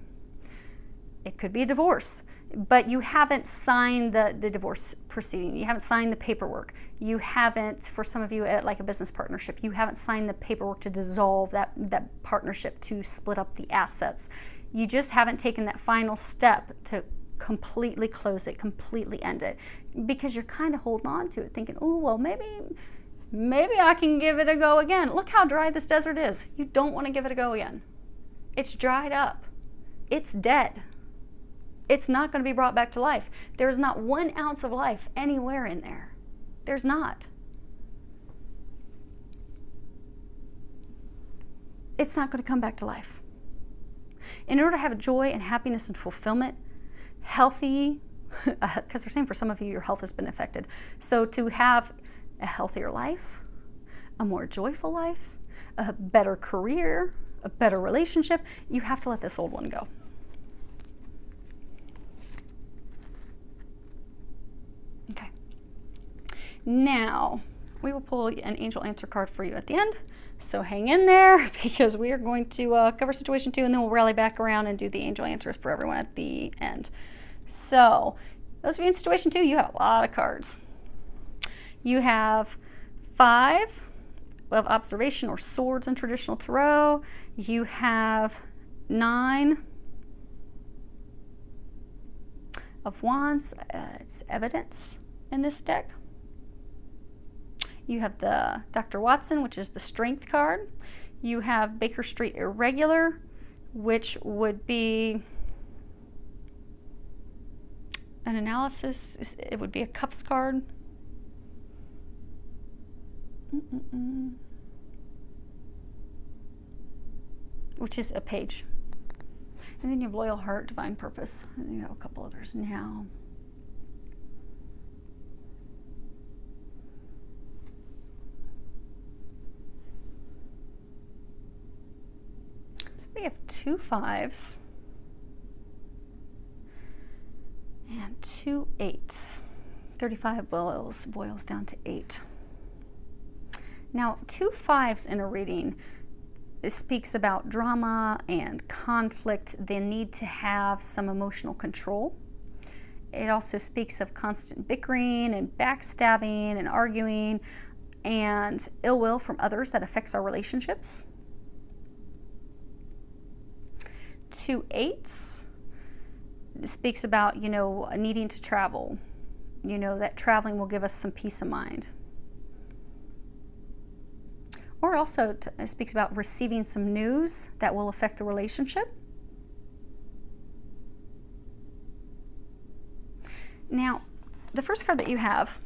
It could be a divorce, but you haven't signed the divorce proceeding. You haven't signed the paperwork. You haven't, for some of you, like a business partnership, you haven't signed the paperwork to dissolve that partnership, to split up the assets. You just haven't taken that final step to completely close it, completely end it, because you're kind of holding on to it, thinking, oh, well, maybe I can give it a go again. Look how dry this desert is. You don't want to give it a go again. It's dried up. It's dead. It's not going to be brought back to life. There's not 1 ounce of life anywhere in there. There's not. It's not going to come back to life. In order to have joy and happiness and fulfillment, healthy, because they're saying for some of you, your health has been affected. So to have a healthier life, a more joyful life, a better career, a better relationship, you have to let this old one go. Okay. Now, we will pull an angel answer card for you at the end. So hang in there, because we are going to cover situation 2, and then we'll rally back around and do the angel answers for everyone at the end. So those of you in situation 2, you have a lot of cards. You have 5 of observation or swords in traditional tarot. You have 9 of wands. It's evidence in this deck. You have the Dr. Watson, which is the strength card. You have Baker Street irregular, which would be an analysis. It would be a cups card. Which is a page. And then you have loyal heart, divine purpose. And you have a couple others now. We have 2 5s and 2 8s. 35 boils down to 8. Now, 2 5s in a reading, it speaks about drama and conflict, the need to have some emotional control. It also speaks of constant bickering and backstabbing and arguing and ill will from others that affects our relationships. 2 8s speaks about, needing to travel. That traveling will give us some peace of mind. Or also it speaks about receiving some news that will affect the relationship. Now, the first card that you have,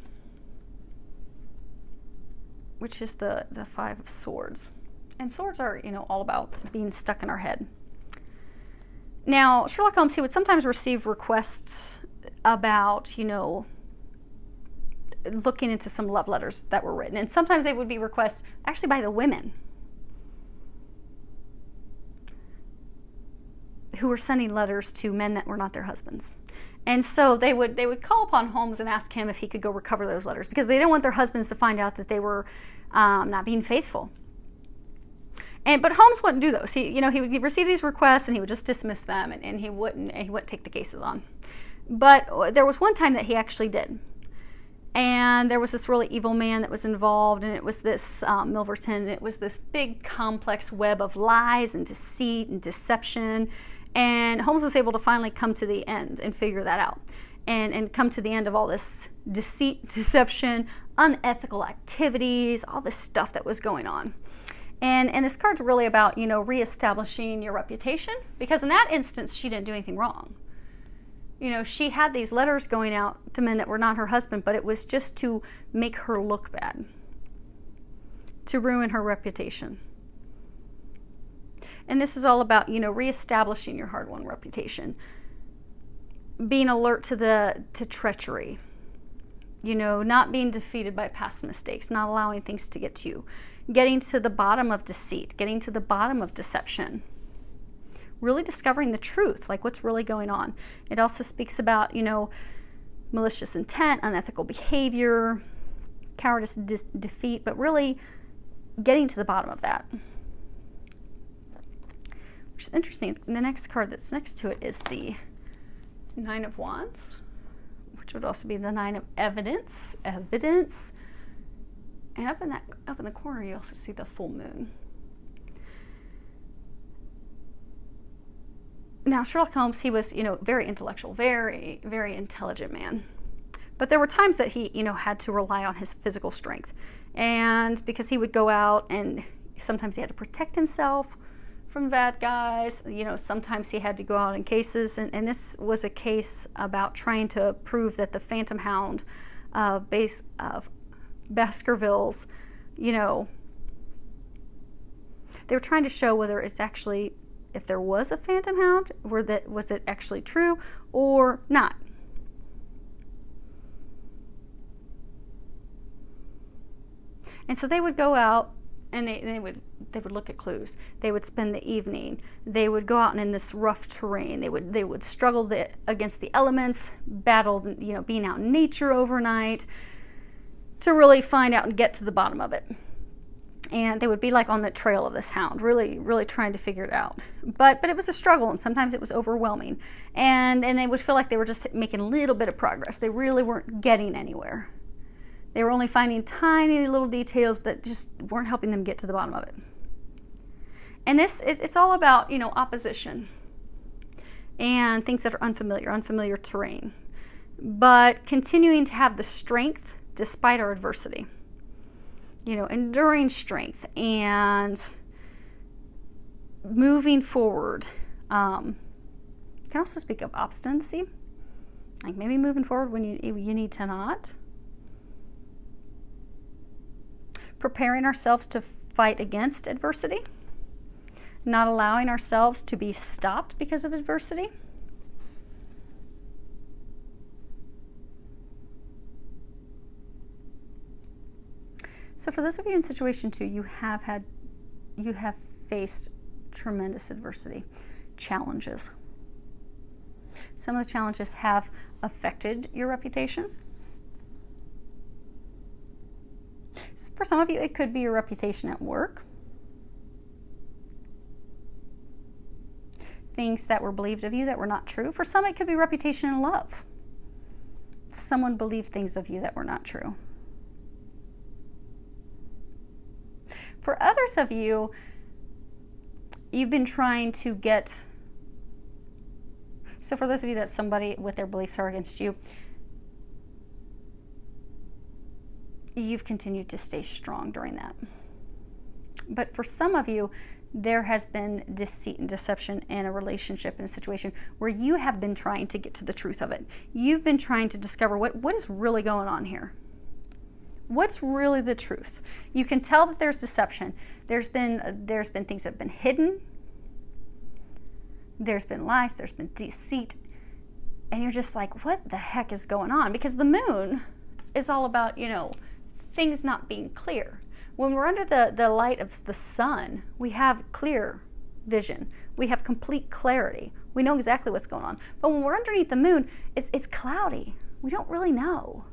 which is the 5 of Swords. And swords are, all about being stuck in our head. Now, Sherlock Holmes, he would sometimes receive requests about, looking into some love letters that were written. And sometimes they would be requests actually by the women who were sending letters to men that were not their husbands. And so they would call upon Holmes and ask him if he could go recover those letters because they didn't want their husbands to find out that they were not being faithful. But Holmes wouldn't do those. He would receive these requests and he would just dismiss them, and he wouldn't take the cases on. But there was one time that he actually did. And there was this really evil man that was involved, and it was this Milverton, and it was this big complex web of lies and deceit and deception. And Holmes was able to finally come to the end and figure that out, and come to the end of all this deceit, deception, unethical activities, all this stuff that was going on. And this card's really about, reestablishing your reputation, because in that instance, she didn't do anything wrong. She had these letters going out to men that were not her husband, but it was just to make her look bad, to ruin her reputation. And this is all about, reestablishing your hard-won reputation, being alert to treachery, not being defeated by past mistakes, not allowing things to get to you, getting to the bottom of deceit, getting to the bottom of deception. Really discovering the truth, like what's really going on. It also speaks about, malicious intent, unethical behavior, cowardice, defeat, but really getting to the bottom of that. Which is interesting. The next card that's next to it is the 9 of Wands, which would also be the 9 of Evidence. And up in the corner, you also see the full moon. Now, Sherlock Holmes, he was, very intellectual, very, very intelligent man. But there were times that he, had to rely on his physical strength. And because he would go out and sometimes he had to protect himself from bad guys, sometimes he had to go out in cases. And this was a case about trying to prove that the Phantom Hound of Baskervilles, they were trying to show whether it's actually, if there was a Phantom Hound, was it actually true or not? And so they would go out and they would look at clues. They would spend the evening. They would go out and in this rough terrain. They would struggle against the elements, battle, being out in nature overnight to really find out and get to the bottom of it. And they would be like on the trail of this hound, really, really trying to figure it out. But it was a struggle, and sometimes it was overwhelming. And they would feel like they were just making a little bit of progress. They really weren't getting anywhere They were only finding tiny little details that just weren't helping them get to the bottom of it. And it's all about, you know, opposition and things that are unfamiliar terrain, but continuing to have the strength despite our adversity. You know, enduring strength and moving forward. Can also speak of obstinacy, like maybe moving forward when you need to not. Preparing ourselves to fight against adversity. Not allowing ourselves to be stopped because of adversity. So for those of you in situation 2, you have faced tremendous adversity, challenges. Some of the challenges have affected your reputation. For some of you, it could be your reputation at work. Things that were believed of you that were not true. For some, it could be reputation in love. Someone believed things of you that were not true. For others of you, you've been trying to get... So for those of you that somebody with their beliefs are against you, you've continued to stay strong during that. But for some of you, there has been deceit and deception in a relationship, in a situation where you have been trying to get to the truth of it. You've been trying to discover what is really going on here. What's really the truth? You can tell that there's deception. There's been things that have been hidden. There's been lies. There's been deceit. And you're just like, what the heck is going on? Because the moon is all about, you know, things not being clear. When we're under the light of the sun, we have clear vision. We have complete clarity. We know exactly what's going on. But when we're underneath the moon, it's cloudy. We don't really know.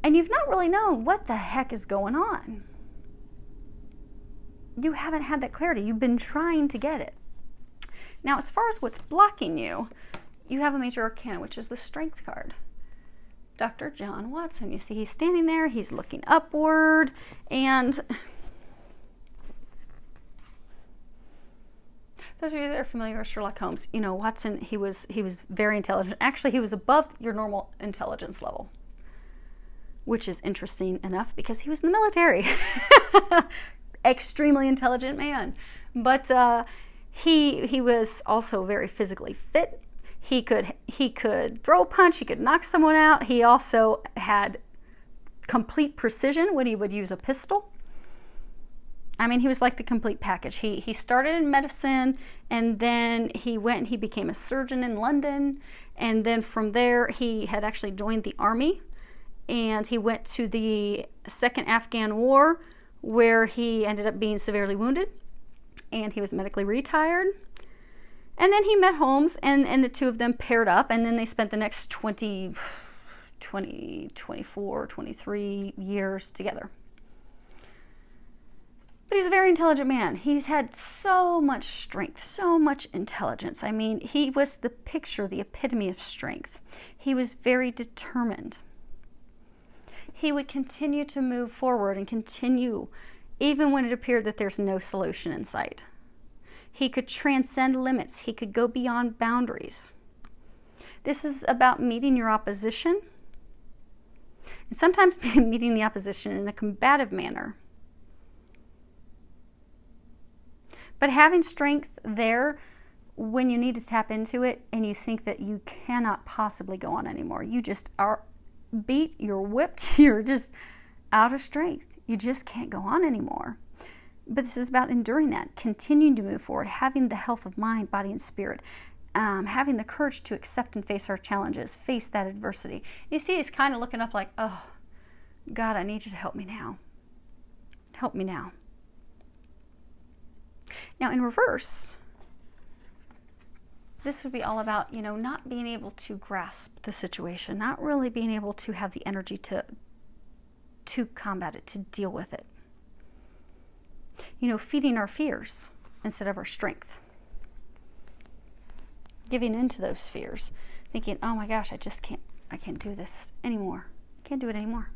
And you've not really known what the heck is going on. You haven't had that clarity. You've been trying to get it. Now, as far as what's blocking you, you have a major arcana, which is the Strength card. Dr. John Watson. You see he's standing there, he's looking upward, and those of you that are familiar with Sherlock Holmes, you know, Watson, he was very intelligent. Actually, he was above your normal intelligence level, which is interesting enough because he was in the military. Extremely intelligent man. But he was also very physically fit. He could throw a punch, he could knock someone out. He also had complete precision when he would use a pistol. I mean, he was like the complete package. He started in medicine, and then he went and he became a surgeon in London. And then from there, he had actually joined the army, and he went to the Second Afghan War, where he ended up being severely wounded, and he was medically retired. And then he met Holmes, and the two of them paired up, and then they spent the next 24, 23 years together. But he's a very intelligent man. He's had so much strength, so much intelligence. I mean, he was the picture, the epitome of strength. He was very determined. He would continue to move forward and continue, even when it appeared that there's no solution in sight. He could transcend limits. He could go beyond boundaries. This is about meeting your opposition, and sometimes meeting the opposition in a combative manner. But having strength there when you need to tap into it and you think that you cannot possibly go on anymore. You just are beat, you're whipped, you're just out of strength. You just can't go on anymore. But this is about enduring that, continuing to move forward, having the health of mind, body, and spirit, having the courage to accept and face our challenges, face that adversity. You see, he's kind of looking up like, oh, God, I need you to help me now. Help me now. Now, in reverse, this would be all about, you know, not being able to grasp the situation, not really being able to have the energy to combat it, to deal with it. You know, feeding our fears instead of our strength. Giving into those fears, thinking, oh my gosh, I can't do this anymore. Can't do it anymore.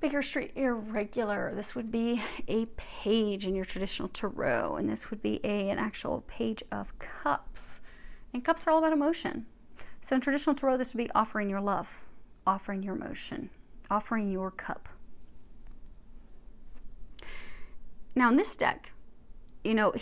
Bigger Street irregular. This would be a page in your traditional tarot, and this would be an actual page of cups. And cups are all about emotion. So in traditional tarot, this would be offering your love, offering your emotion, offering your cup. Now in this deck, you know,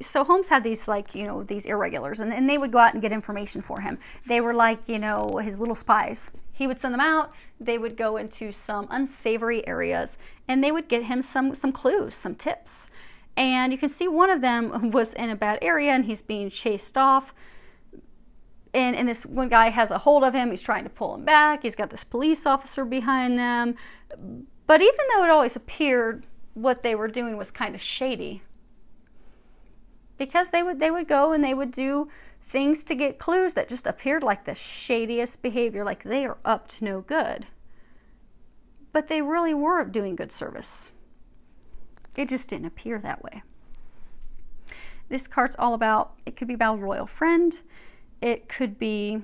so Holmes had these, like, you know, these irregulars, and they would go out and get information for him. They were like, you know, his little spies. He would send them out. They would go into some unsavory areas, and they would get him some clues, some tips. And you can see one of them was in a bad area, and he's being chased off. And this one guy has a hold of him. He's trying to pull him back. He's got this police officer behind them. But even though it always appeared what they were doing was kind of shady, because they would go and they would do things to get clues that just appeared like the shadiest behavior, like they are up to no good. But they really were doing good service. It just didn't appear that way. This card's all about, it could be about a royal friend. It could be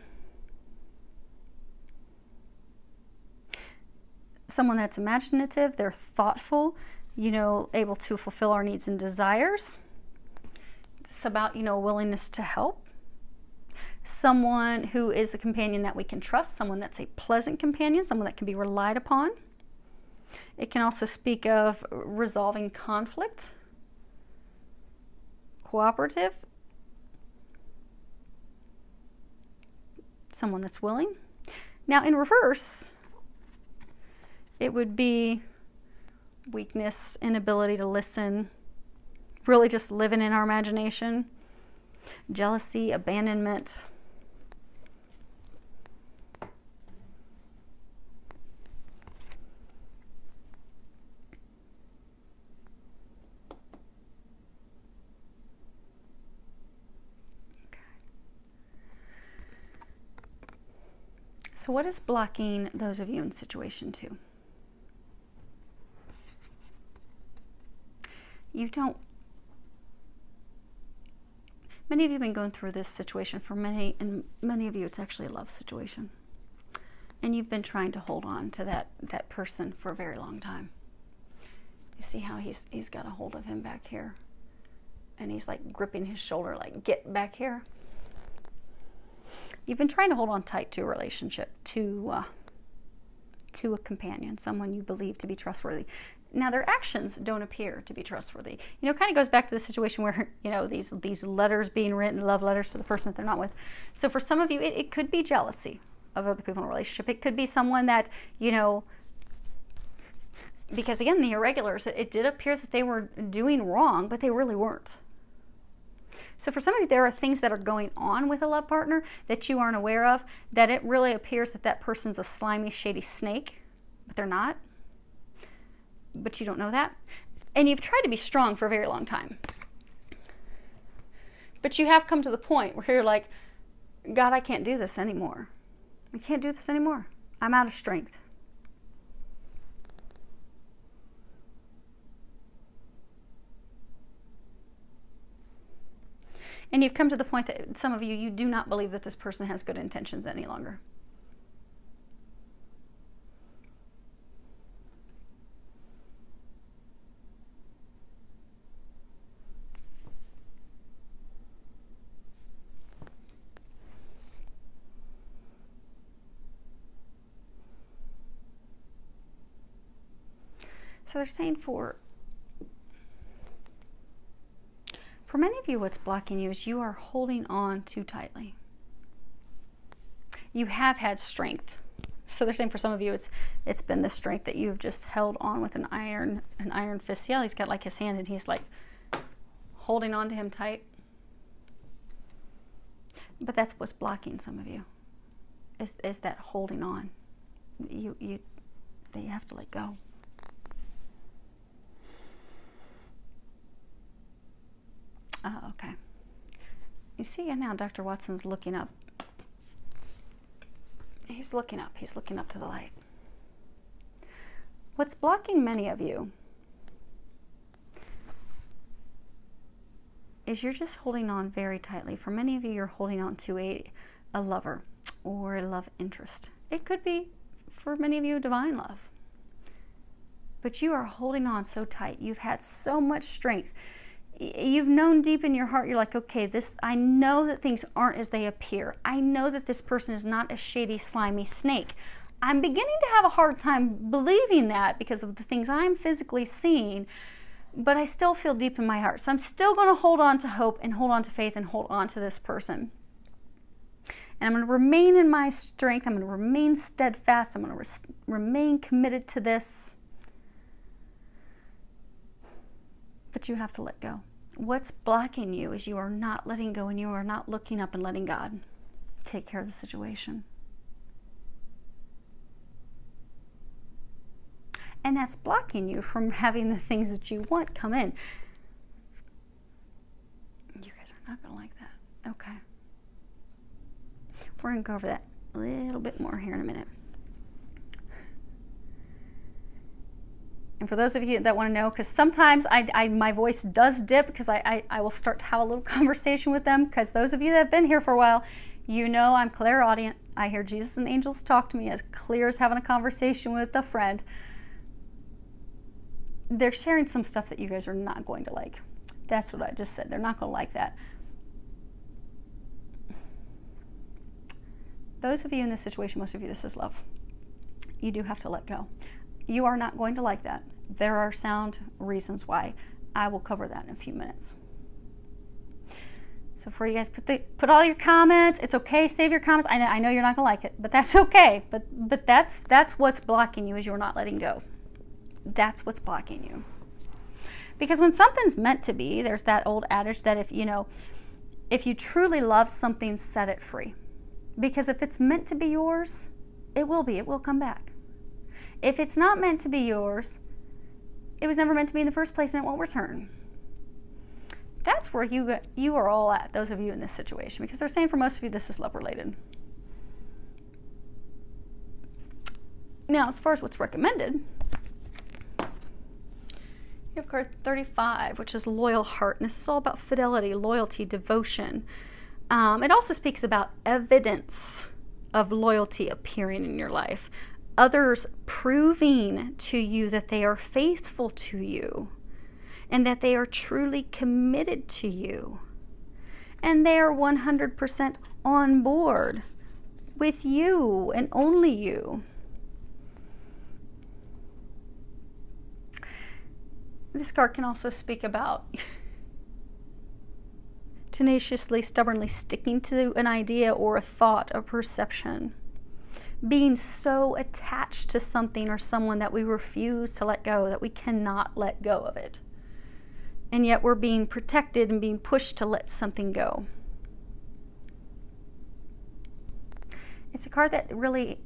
someone that's imaginative, they're thoughtful, you know, able to fulfill our needs and desires. It's about, you know, willingness to help. Someone who is a companion that we can trust, someone that's a pleasant companion, someone that can be relied upon. It can also speak of resolving conflict, cooperative, someone that's willing. Now in reverse, it would be weakness, inability to listen, really just living in our imagination, jealousy, abandonment. So what is blocking those of you in situation 2? You don't, many of you have been going through this situation for many of you, it's actually a love situation. And you've been trying to hold on to that person for a very long time. You see how he's got a hold of him back here. And he's like gripping his shoulder, like, get back here. You've been trying to hold on tight to a relationship, to a companion, someone you believe to be trustworthy. Now, their actions don't appear to be trustworthy. You know, it kind of goes back to the situation where, you know, these letters being written, love letters to the person that they're not with. So for some of you, it could be jealousy of other people in a relationship. It could be someone that, you know, because again, the irregulars, it did appear that they were doing wrong, but they really weren't. So for some of you, there are things that are going on with a love partner that you aren't aware of, that it really appears that that person's a slimy, shady snake, but they're not. But you don't know that. And you've tried to be strong for a very long time. But you have come to the point where you're like, God, I can't do this anymore. I can't do this anymore. I'm out of strength. And you've come to the point that some of you, you do not believe that this person has good intentions any longer. So they're saying for many of you, what's blocking you is you are holding on too tightly. You have had strength. So they're saying for some of you, it's been the strength that you've just held on with an iron fist. Yeah, he's got like his hand and he's like holding on to him tight. But that's what's blocking some of you, is that holding on. That you have to let go. Oh, okay. You see now Dr. Watson's looking up. He's looking up. He's looking up to the light. What's blocking many of you is you're just holding on very tightly. For many of you, you're holding on to a lover or a love interest. It could be, for many of you, divine love. but you are holding on so tight. You've had so much strength. You've known deep in your heart, you're like, okay, I know that things aren't as they appear. I know that this person is not a shady, slimy snake. I'm beginning to have a hard time believing that because of the things I'm physically seeing, but I still feel deep in my heart. So I'm still going to hold on to hope and hold on to faith and hold on to this person. And I'm going to remain in my strength. I'm going to remain steadfast. I'm going to remain committed to this. But you have to let go. What's blocking you is you are not letting go, and you are not looking up and letting God take care of the situation. And that's blocking you from having the things that you want come in. You guys are not going to like that. Okay. We're going to go over that a little bit more here in a minute. And for those of you that want to know, because sometimes my voice does dip because I will start to have a little conversation with them, because those of you that have been here for a while, you know I'm clairaudient. I hear Jesus and angels talk to me as clear as having a conversation with a friend. They're sharing some stuff that you guys are not going to like. That's what I just said. They're not going to like that. Those of you in this situation, most of you, this is love. You do have to let go. You are not going to like that. There are sound reasons why. I will cover that in a few minutes. So for you guys, put all your comments. It's okay. Save your comments. I know you're not going to like it, but that's okay. But that's what's blocking you, is you're not letting go. That's what's blocking you. Because when something's meant to be, there's that old adage that if you truly love something, set it free. Because if it's meant to be yours, it will be. It will come back. If it's not meant to be yours, it was never meant to be in the first place, and it won't return. That's where you are all at, those of you in this situation, because they're saying for most of you this is love related. Now, as far as what's recommended, you have card 35, which is loyal heart, and this is all about fidelity, loyalty, devotion. It also speaks about evidence of loyalty appearing in your life. Others proving to you that they are faithful to you and that they are truly committed to you. And they are 100% on board with you and only you. This card can also speak about tenaciously, stubbornly sticking to an idea or a thought, a perception. Being so attached to something or someone that we refuse to let go, that we cannot let go of it. And yet we're being protected and being pushed to let something go. It's a card that really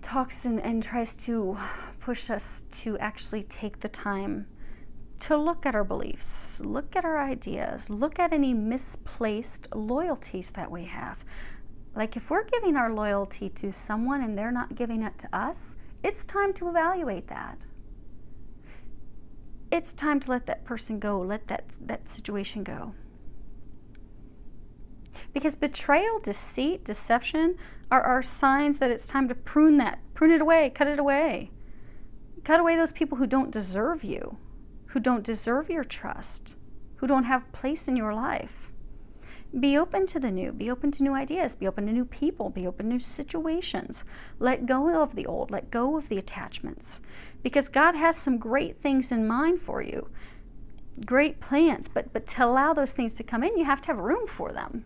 talks and tries to push us to actually take the time to look at our beliefs, look at our ideas, look at any misplaced loyalties that we have. Like if we're giving our loyalty to someone and they're not giving it to us, it's time to evaluate that. It's time to let that person go, let that situation go. Because betrayal, deceit, deception are signs that it's time to prune it away, cut it away. Cut away those people who don't deserve you, who don't deserve your trust, who don't have place in your life. Be open to the new, be open to new ideas, be open to new people, be open to new situations. Let go of the old, let go of the attachments. Because God has some great things in mind for you, great plans, but to allow those things to come in, you have to have room for them.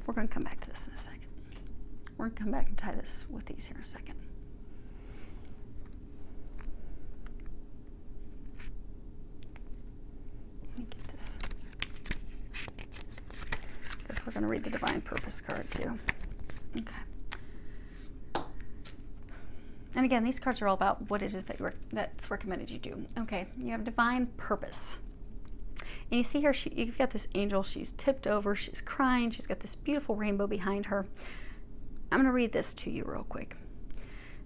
We're going to come back to this in a second. We're going to come back and tie this with these here in a second. Let me get this. Because we're going to read the Divine Purpose card too. Okay. And again, these cards are all about what it is that's recommended you do. Okay, you have Divine Purpose. And you see here, you've got this angel, she's tipped over, she's crying, she's got this beautiful rainbow behind her. I'm going to read this to you real quick.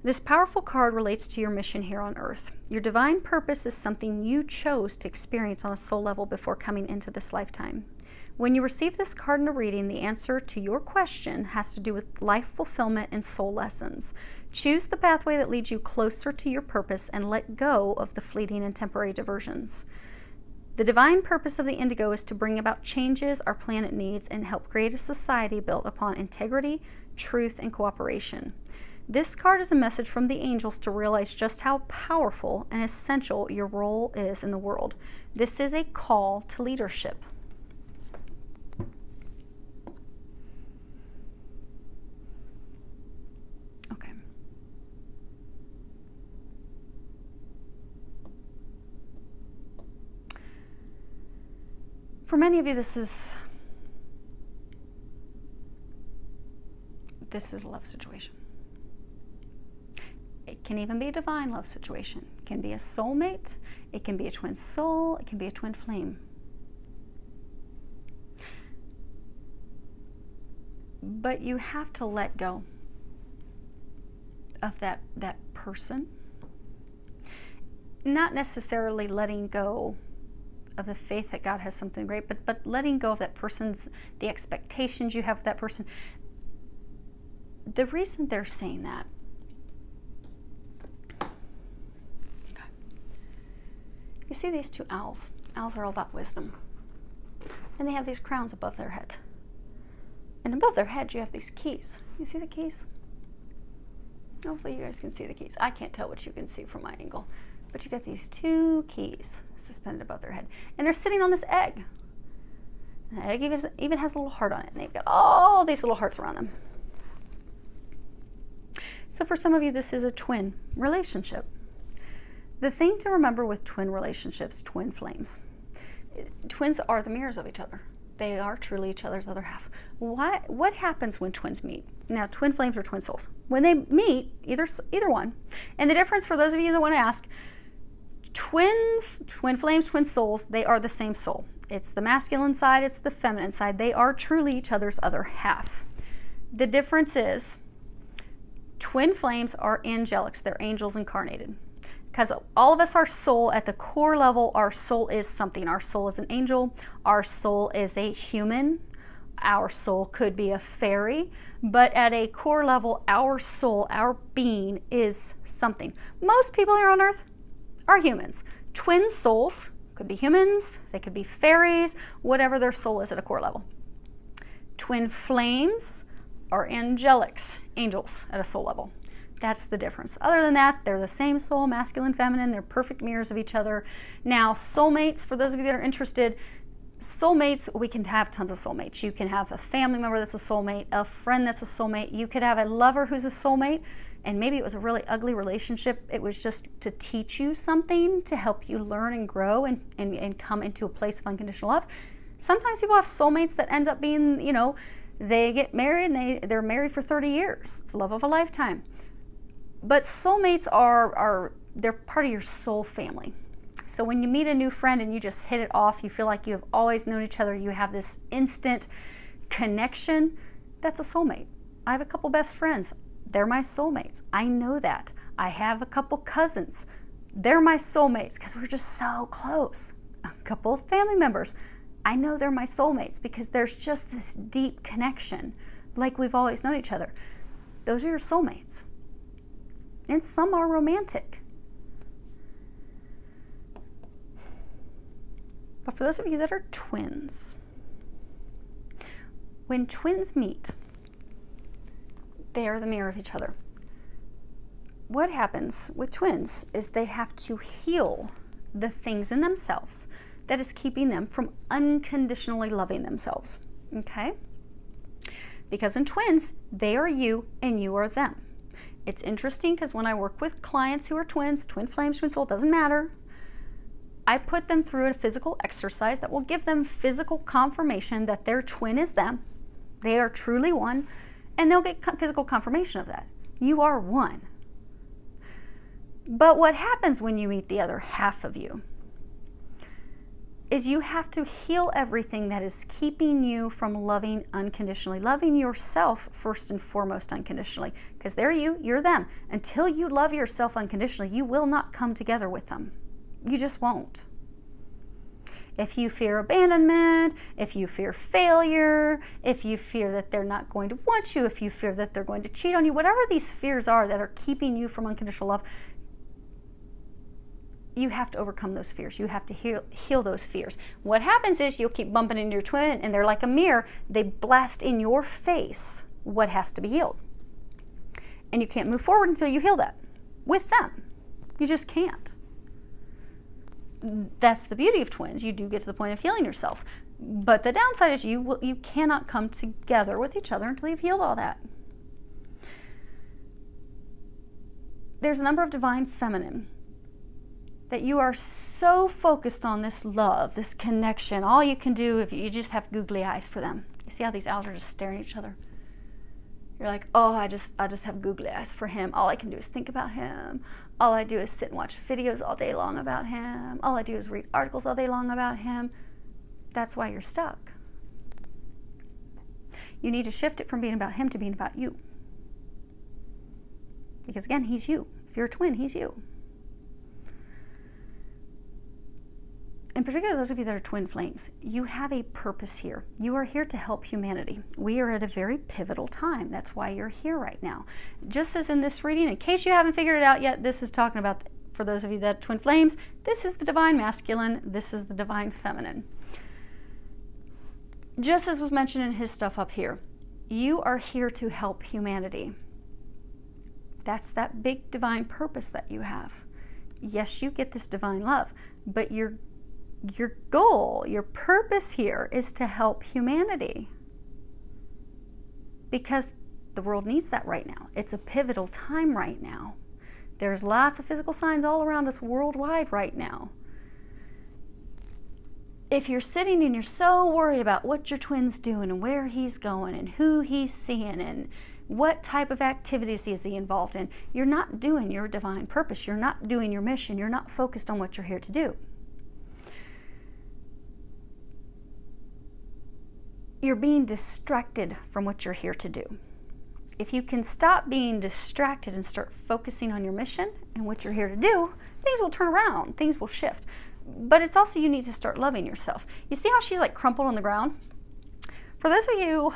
This powerful card relates to your mission here on earth. Your divine purpose is something you chose to experience on a soul level before coming into this lifetime. When you receive this card in a reading, the answer to your question has to do with life fulfillment and soul lessons. Choose the pathway that leads you closer to your purpose and let go of the fleeting and temporary diversions. The divine purpose of the indigo is to bring about changes our planet needs and help create a society built upon integrity, truth, and cooperation. This card is a message from the angels to realize just how powerful and essential your role is in the world. This is a call to leadership. Okay. For many of you, this is a love situation. It can even be a divine love situation. It can be a soulmate. It can be a twin soul. It can be a twin flame. But you have to let go of that person. Not necessarily letting go of the faith that God has something great, but letting go of that person's, the expectations you have of that person. The reason they're saying that, okay. You see these two owls. Owls are all about wisdom. And they have these crowns above their head. And above their head you have these keys. You see the keys? Hopefully you guys can see the keys. I can't tell what you can see from my angle. But you got these two keys suspended above their head. And they're sitting on this egg. And the egg even has a little heart on it. And they've got all these little hearts around them. So for some of you, this is a twin relationship. The thing to remember with twin relationships, twin flames, twins are the mirrors of each other. They are truly each other's other half. What happens when twins meet? Now, twin flames or twin souls. When they meet, either one. And the difference, for those of you that want to ask, twins, twin flames, twin souls, they are the same soul. It's the masculine side, it's the feminine side. They are truly each other's other half. The difference is, twin flames are angelics. They're angels incarnated. Because all of us are soul. At the core level, our soul is something. Our soul is an angel. Our soul is a human. Our soul could be a fairy. But at a core level, our soul, our being is something. Most people here on earth are humans. Twin souls could be humans. They could be fairies. Whatever their soul is at a core level. Twin flames are angelics, angels at a soul level. That's the difference. Other than that, they're the same soul, masculine, feminine. They're perfect mirrors of each other. Now, soulmates, for those of you that are interested, soulmates, we can have tons of soulmates. You can have a family member that's a soulmate, a friend that's a soulmate. You could have a lover who's a soulmate, and maybe it was a really ugly relationship. It was just to teach you something, to help you learn and grow and come into a place of unconditional love. Sometimes people have soulmates that end up being, you know, they get married and they're married for 30 years. It's love of a lifetime. But soulmates they're part of your soul family. So when you meet a new friend and you just hit it off, you feel like you have always known each other, you have this instant connection, that's a soulmate. I have a couple best friends. They're my soulmates. I know that. I have a couple cousins. They're my soulmates because we're just so close. A couple of family members. I know they're my soulmates because there's just this deep connection, like we've always known each other. Those are your soulmates. And some are romantic. But for those of you that are twins, when twins meet, they are the mirror of each other. What happens with twins is they have to heal the things in themselves that is keeping them from unconditionally loving themselves, okay? Because in twins, they are you and you are them. It's interesting because when I work with clients who are twins, twin flames, twin soul, doesn't matter, I put them through a physical exercise that will give them physical confirmation that their twin is them. They are truly one, and they'll get physical confirmation of that. You are one. But what happens when you meet the other half of you is you have to heal everything that is keeping you from loving unconditionally, loving yourself first and foremost unconditionally, because they're you, you're them. Until you love yourself unconditionally, you will not come together with them. You just won't. If you fear abandonment, if you fear failure, if you fear that they're not going to want you, if you fear that they're going to cheat on you, whatever these fears are that are keeping you from unconditional love, you have to overcome those fears. You have to heal those fears. What happens is you'll keep bumping into your twin, and they're like a mirror. They blast in your face what has to be healed. And you can't move forward until you heal that with them. You just can't. That's the beauty of twins. You do get to the point of healing yourselves. But the downside is you cannot come together with each other until you've healed all that. There's a number of divine feminine that you are so focused on this love, this connection. All you can do, if you just have googly eyes for them. You see how these owls are just staring at each other? You're like, oh, I just have googly eyes for him. All I can do is think about him. All I do is sit and watch videos all day long about him. All I do is read articles all day long about him. That's why you're stuck. You need to shift it from being about him to being about you. Because again, he's you. If you're a twin, he's you. In particular, those of you that are twin flames, you have a purpose here. You are here to help humanity. We are at a very pivotal time. That's why you're here right now. Just as in this reading, in case you haven't figured it out yet, this is talking about, for those of you that are twin flames, this is the divine masculine, this is the divine feminine. Just as was mentioned in his stuff up here, you are here to help humanity. That's that big divine purpose that you have. Yes, you get this divine love, but your goal, your purpose here is to help humanity. Because the world needs that right now. It's a pivotal time right now. There's lots of physical signs all around us worldwide right now. If you're sitting and you're so worried about what your twin's doing and where he's going and who he's seeing and what type of activities is he involved in, you're not doing your divine purpose. You're not doing your mission. You're not focused on what you're here to do. You're being distracted from what you're here to do. If you can stop being distracted and start focusing on your mission and what you're here to do, things will turn around, things will shift. But it's also you need to start loving yourself. You see how she's like crumpled on the ground? For those of you,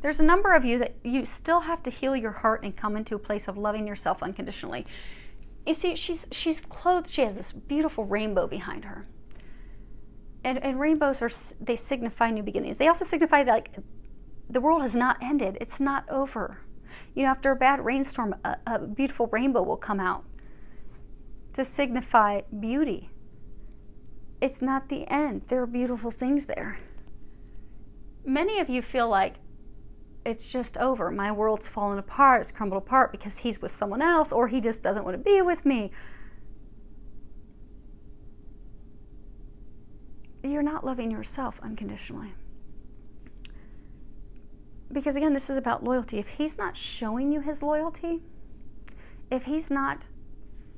there's a number of you that you still have to heal your heart and come into a place of loving yourself unconditionally. You see, she's clothed, she has this beautiful rainbow behind her. And rainbows they signify new beginnings. They also signify that like the world has not ended. It's not over. You know, after a bad rainstorm, a beautiful rainbow will come out to signify beauty. It's not the end. There are beautiful things there. Many of you feel like it's just over. My world's fallen apart. It's crumbled apart because he's with someone else, or he just doesn't want to be with me. You're not loving yourself unconditionally. Because again, this is about loyalty. If he's not showing you his loyalty, if he's not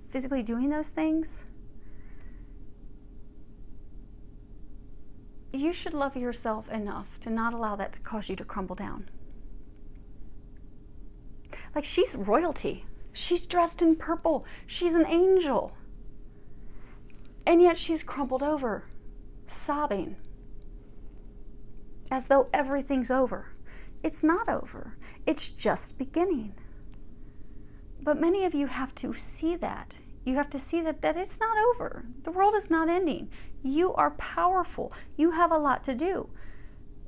physically doing those things, you should love yourself enough to not allow that to cause you to crumble down. Like, she's royalty. She's dressed in purple. She's an angel. And yet she's crumpled over, sobbing, as though everything's over. It's not over. It's just beginning. But many of you have to see that. You have to see that it's not over. The world is not ending. You are powerful. You have a lot to do.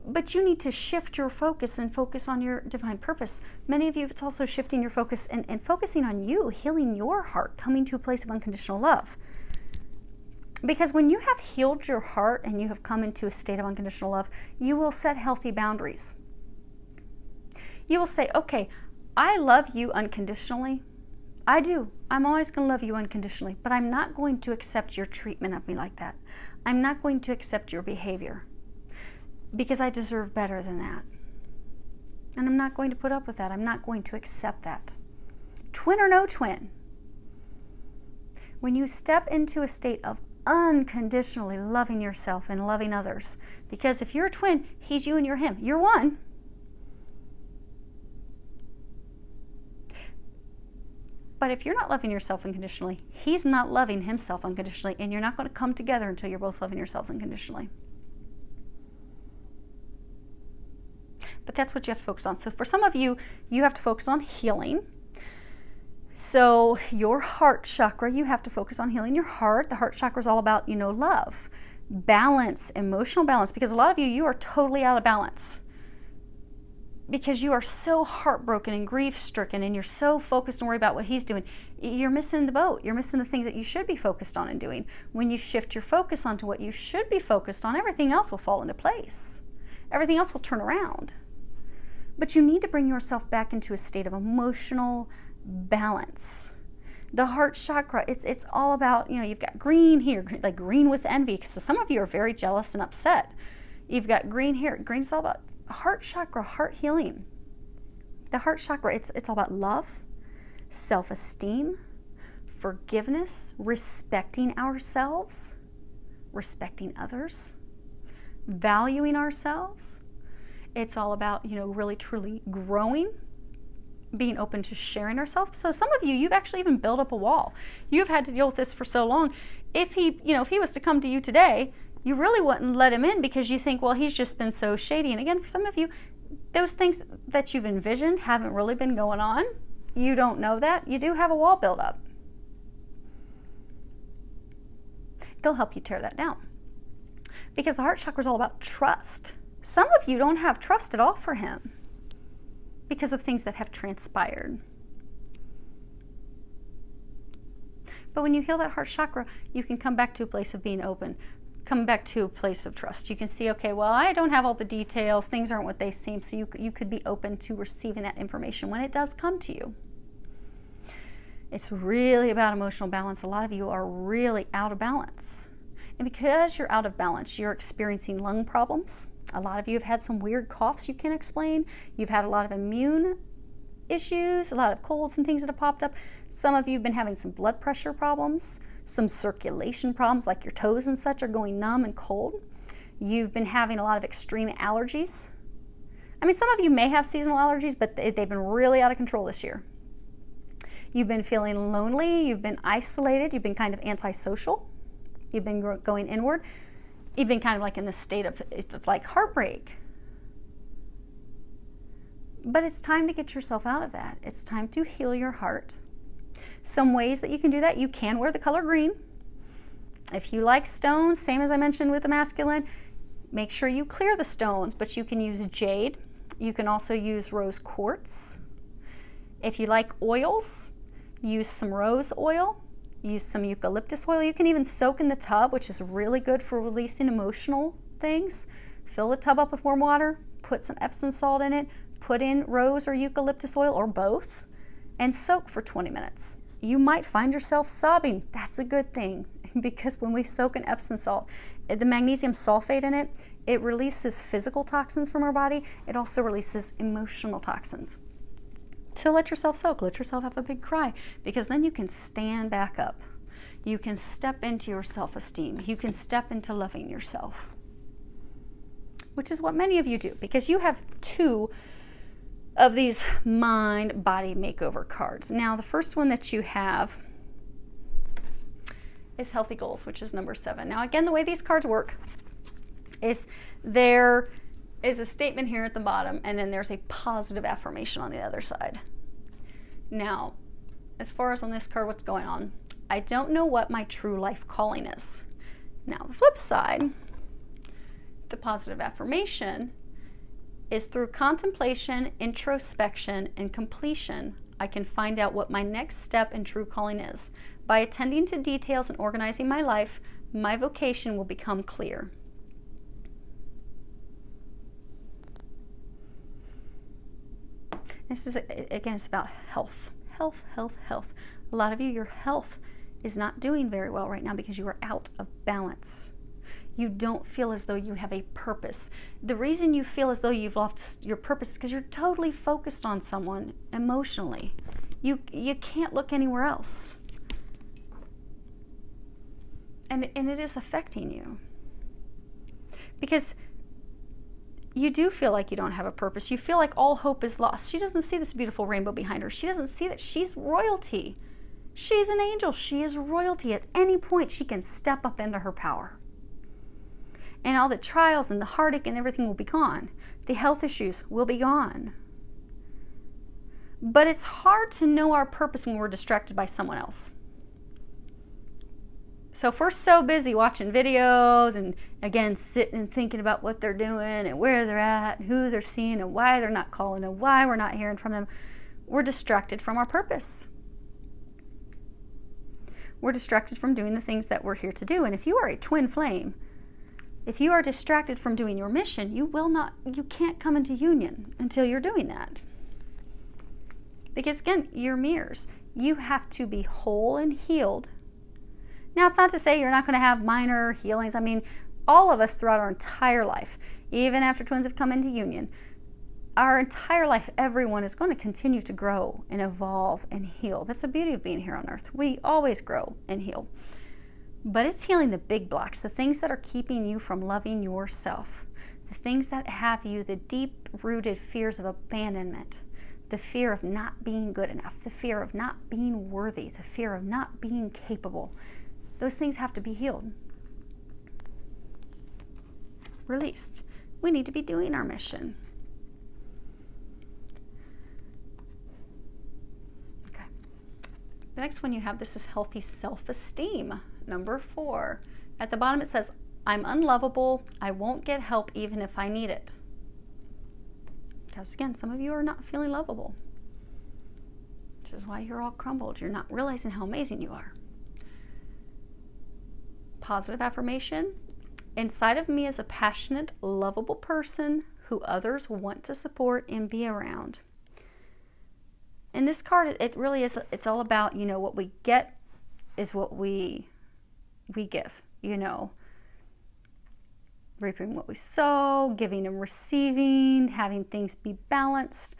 But you need to shift your focus and focus on your divine purpose. Many of you, it's also shifting your focus and focusing on you, healing your heart, coming to a place of unconditional love. Because when you have healed your heart and you have come into a state of unconditional love, you will set healthy boundaries. You will say, okay, I love you unconditionally. I do. I'm always going to love you unconditionally, but I'm not going to accept your treatment of me like that. I'm not going to accept your behavior because I deserve better than that. And I'm not going to put up with that. I'm not going to accept that. Twin or no twin, when you step into a state of unconditionally loving yourself and loving others, because if you're a twin, he's you and you're him. You're one. But if you're not loving yourself unconditionally, he's not loving himself unconditionally, and you're not going to come together until you're both loving yourselves unconditionally. But that's what you have to focus on. So for some of you, you have to focus on healing. So your heart chakra, you have to focus on healing your heart. The heart chakra is all about, love, balance, emotional balance, because a lot of you are totally out of balance. Because you are so heartbroken and grief-stricken, and you're so focused and worried about what he's doing. You're missing the boat. You're missing the things that you should be focused on and doing. When you shift your focus onto what you should be focused on, everything else will fall into place. Everything else will turn around. But you need to bring yourself back into a state of emotional balance. The heart chakra, it's all about, you've got green here, like green with envy. So some of you are very jealous and upset. You've got green here. Green is all about heart chakra, heart healing. The heart chakra, it's all about love, self-esteem, forgiveness, respecting ourselves, respecting others, valuing ourselves. It's all about, really truly growing, being open to sharing ourselves. So some of you, you've actually even built up a wall. You've had to deal with this for so long. If he was to come to you today, you really wouldn't let him in because you think, well, he's just been so shady. And again, for some of you, those things that you've envisioned haven't really been going on. You don't know that. You do have a wall built up. They'll help you tear that down. Because the heart chakra is all about trust. Some of you don't have trust at all for him because of things that have transpired. But when you heal that heart chakra, you can come back to a place of being open. Come back to a place of trust. You can see, okay, well, I don't have all the details. Things aren't what they seem. So you could be open to receiving that information when it does come to you. It's really about emotional balance. A lot of you are really out of balance. And because you're out of balance, you're experiencing lung problems. A lot of you have had some weird coughs you can't explain. You've had a lot of immune issues, a lot of colds and things that have popped up. Some of you have been having some blood pressure problems, some circulation problems, like your toes and such are going numb and cold. You've been having a lot of extreme allergies. I mean, some of you may have seasonal allergies, but they've been really out of control this year. You've been feeling lonely. You've been isolated. You've been kind of antisocial. You've been going inward. You've been kind of like in this state of like heartbreak. But it's time to get yourself out of that. It's time to heal your heart. Some ways that you can do that, you can wear the color green. If you like stones, same as I mentioned with the masculine, make sure you clear the stones, but you can use jade. You can also use rose quartz. If you like oils, use some rose oil. Use some eucalyptus oil. You can even soak in the tub, which is really good for releasing emotional things. Fill the tub up with warm water, put some Epsom salt in it, put in rose or eucalyptus oil or both, and soak for 20 minutes. You might find yourself sobbing. That's a good thing, because when we soak in Epsom salt, the magnesium sulfate in it, it releases physical toxins from our body. It also releases emotional toxins. So let yourself soak, let yourself have a big cry, because then you can stand back up. You can step into your self-esteem. You can step into loving yourself, which is what many of you do, because you have 2 of these mind-body makeover cards. Now, the first one that you have is Healthy Goals, which is number 7. Now, again, the way these cards work is there is a statement here at the bottom, and then there's a positive affirmation on the other side. Now, as far as on this card, what's going on? I don't know what my true life calling is. Now, the flip side, the positive affirmation is through contemplation, introspection, and completion, I can find out what my next step in true calling is. By attending to details and organizing my life, my vocation will become clear. This is, again, it's about health. Health, health, health. A lot of you, your health is not doing very well right now because you are out of balance. You don't feel as though you have a purpose. The reason you feel as though you've lost your purpose is because you're totally focused on someone emotionally. You can't look anywhere else. And it is affecting you. Because you do feel like you don't have a purpose. You feel like all hope is lost. She doesn't see this beautiful rainbow behind her. She doesn't see that she's royalty. She's an angel. She is royalty. At any point, she can step up into her power. And all the trials and the heartache and everything will be gone. The health issues will be gone. But it's hard to know our purpose when we're distracted by someone else. So if we're so busy watching videos and, again, sitting and thinking about what they're doing and where they're at and who they're seeing and why they're not calling and why we're not hearing from them, we're distracted from our purpose. We're distracted from doing the things that we're here to do. And if you are a twin flame, if you are distracted from doing your mission, you can't come into union until you're doing that. Because again, you're mirrors. You have to be whole and healed. Now, it's not to say you're not going to have minor healings. I mean, all of us throughout our entire life, even after twins have come into union, our entire life, everyone is going to continue to grow and evolve and heal. That's the beauty of being here on earth. We always grow and heal. But it's healing the big blocks, the things that are keeping you from loving yourself, the things that have you, the deep-rooted fears of abandonment, the fear of not being good enough, the fear of not being worthy, the fear of not being capable. Those things have to be healed, released. We need to be doing our mission. Okay. The next one you have, this is healthy self-esteem, number 4. At the bottom it says, I'm unlovable. I won't get help even if I need it. Because again, some of you are not feeling lovable, which is why you're all crumbled. You're not realizing how amazing you are. Positive affirmation. Inside of me is a passionate, lovable person who others want to support and be around. And this card, it really is, it's all about, what we get is what we give, reaping what we sow, giving and receiving, having things be balanced.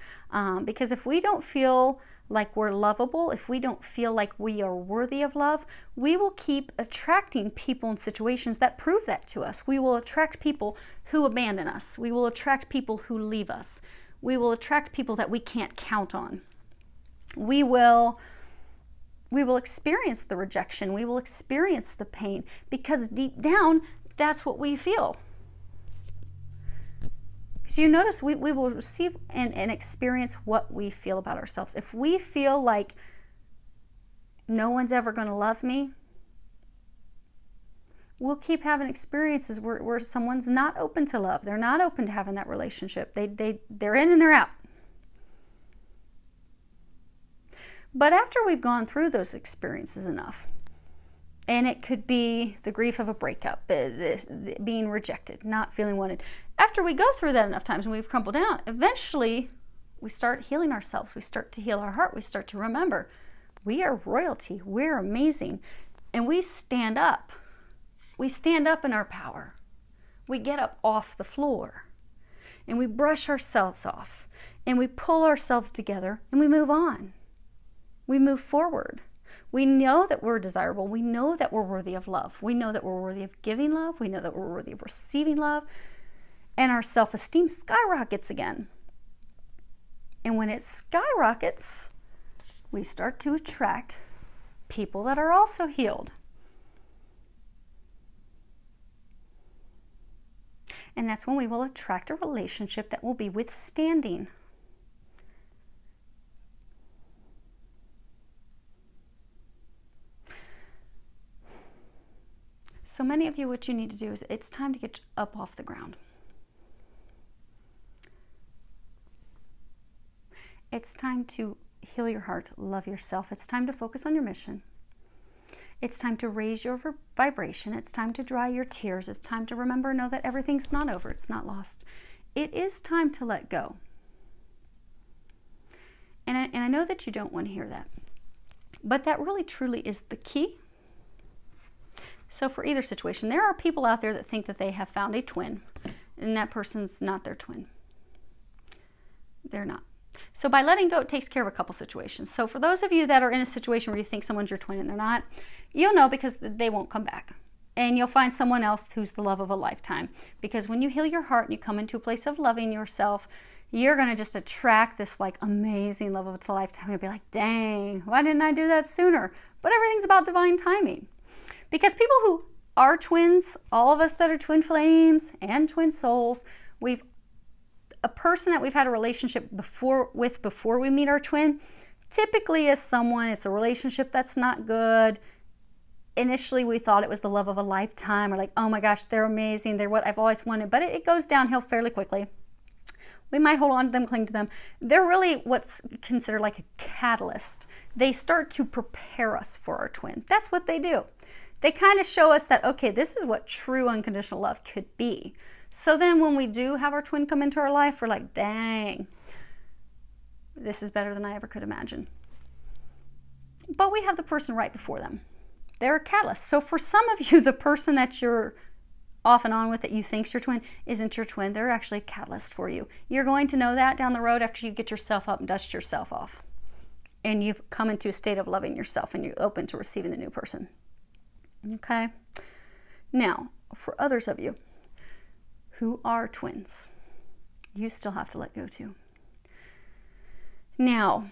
Because if we don't feel like we're lovable, if we don't feel like we are worthy of love, we will keep attracting people and situations that prove that to us. We will attract people who abandon us. We will attract people who leave us. We will attract people that we can't count on. We will experience the rejection. We will experience the pain because deep down, that's what we feel. So you notice we will receive and experience what we feel about ourselves. If we feel like no one's ever going to love me, we'll keep having experiences where someone's not open to love. They're not open to having that relationship. They're in and they're out. But after we've gone through those experiences enough, and it could be the grief of a breakup, being rejected, not feeling wanted. After we go through that enough times and we've crumbled down, eventually we start healing ourselves. We start to heal our heart. We start to remember we are royalty. We're amazing. And we stand up. We stand up in our power. We get up off the floor. And we brush ourselves off. And we pull ourselves together and we move on. We move forward. We know that we're desirable. We know that we're worthy of love. We know that we're worthy of giving love. We know that we're worthy of receiving love. And our self-esteem skyrockets again. And when it skyrockets, we start to attract people that are also healed. And that's when we will attract a relationship that will be withstanding. So many of you, what you need to do is it's time to get up off the ground. It's time to heal your heart, love yourself. It's time to focus on your mission. It's time to raise your vibration. It's time to dry your tears. It's time to remember, know that everything's not over. It's not lost. It is time to let go. And I know that you don't want to hear that. But that really truly is the key. So for either situation, there are people out there that think that they have found a twin, and that person's not their twin. They're not. So by letting go, it takes care of a couple situations. So for those of you that are in a situation where you think someone's your twin and they're not, you'll know because they won't come back. And you'll find someone else who's the love of a lifetime. Because when you heal your heart and you come into a place of loving yourself, you're going to just attract this like amazing love of a lifetime. You'll be like, dang, why didn't I do that sooner? But everything's about divine timing. Because people who are twins, all of us that are twin flames and twin souls, a person that we've had a relationship before we meet our twin, typically is someone, it's a relationship that's not good. Initially, we thought it was the love of a lifetime, or like, oh my gosh, they're amazing, they're what I've always wanted, but it goes downhill fairly quickly. We might hold on to them, cling to them. They're really what's considered like a catalyst. They start to prepare us for our twin. That's what they do. They kind of show us that, okay, this is what true unconditional love could be. So then when we do have our twin come into our life, we're like, dang, this is better than I ever could imagine. But we have the person right before them. They're a catalyst. So for some of you, the person that you're off and on with that you think's your twin isn't your twin. They're actually a catalyst for you. You're going to know that down the road after you get yourself up and dust yourself off. And you've come into a state of loving yourself and you're open to receiving the new person. Okay? Now, for others of you who are twins, you still have to let go too. Now,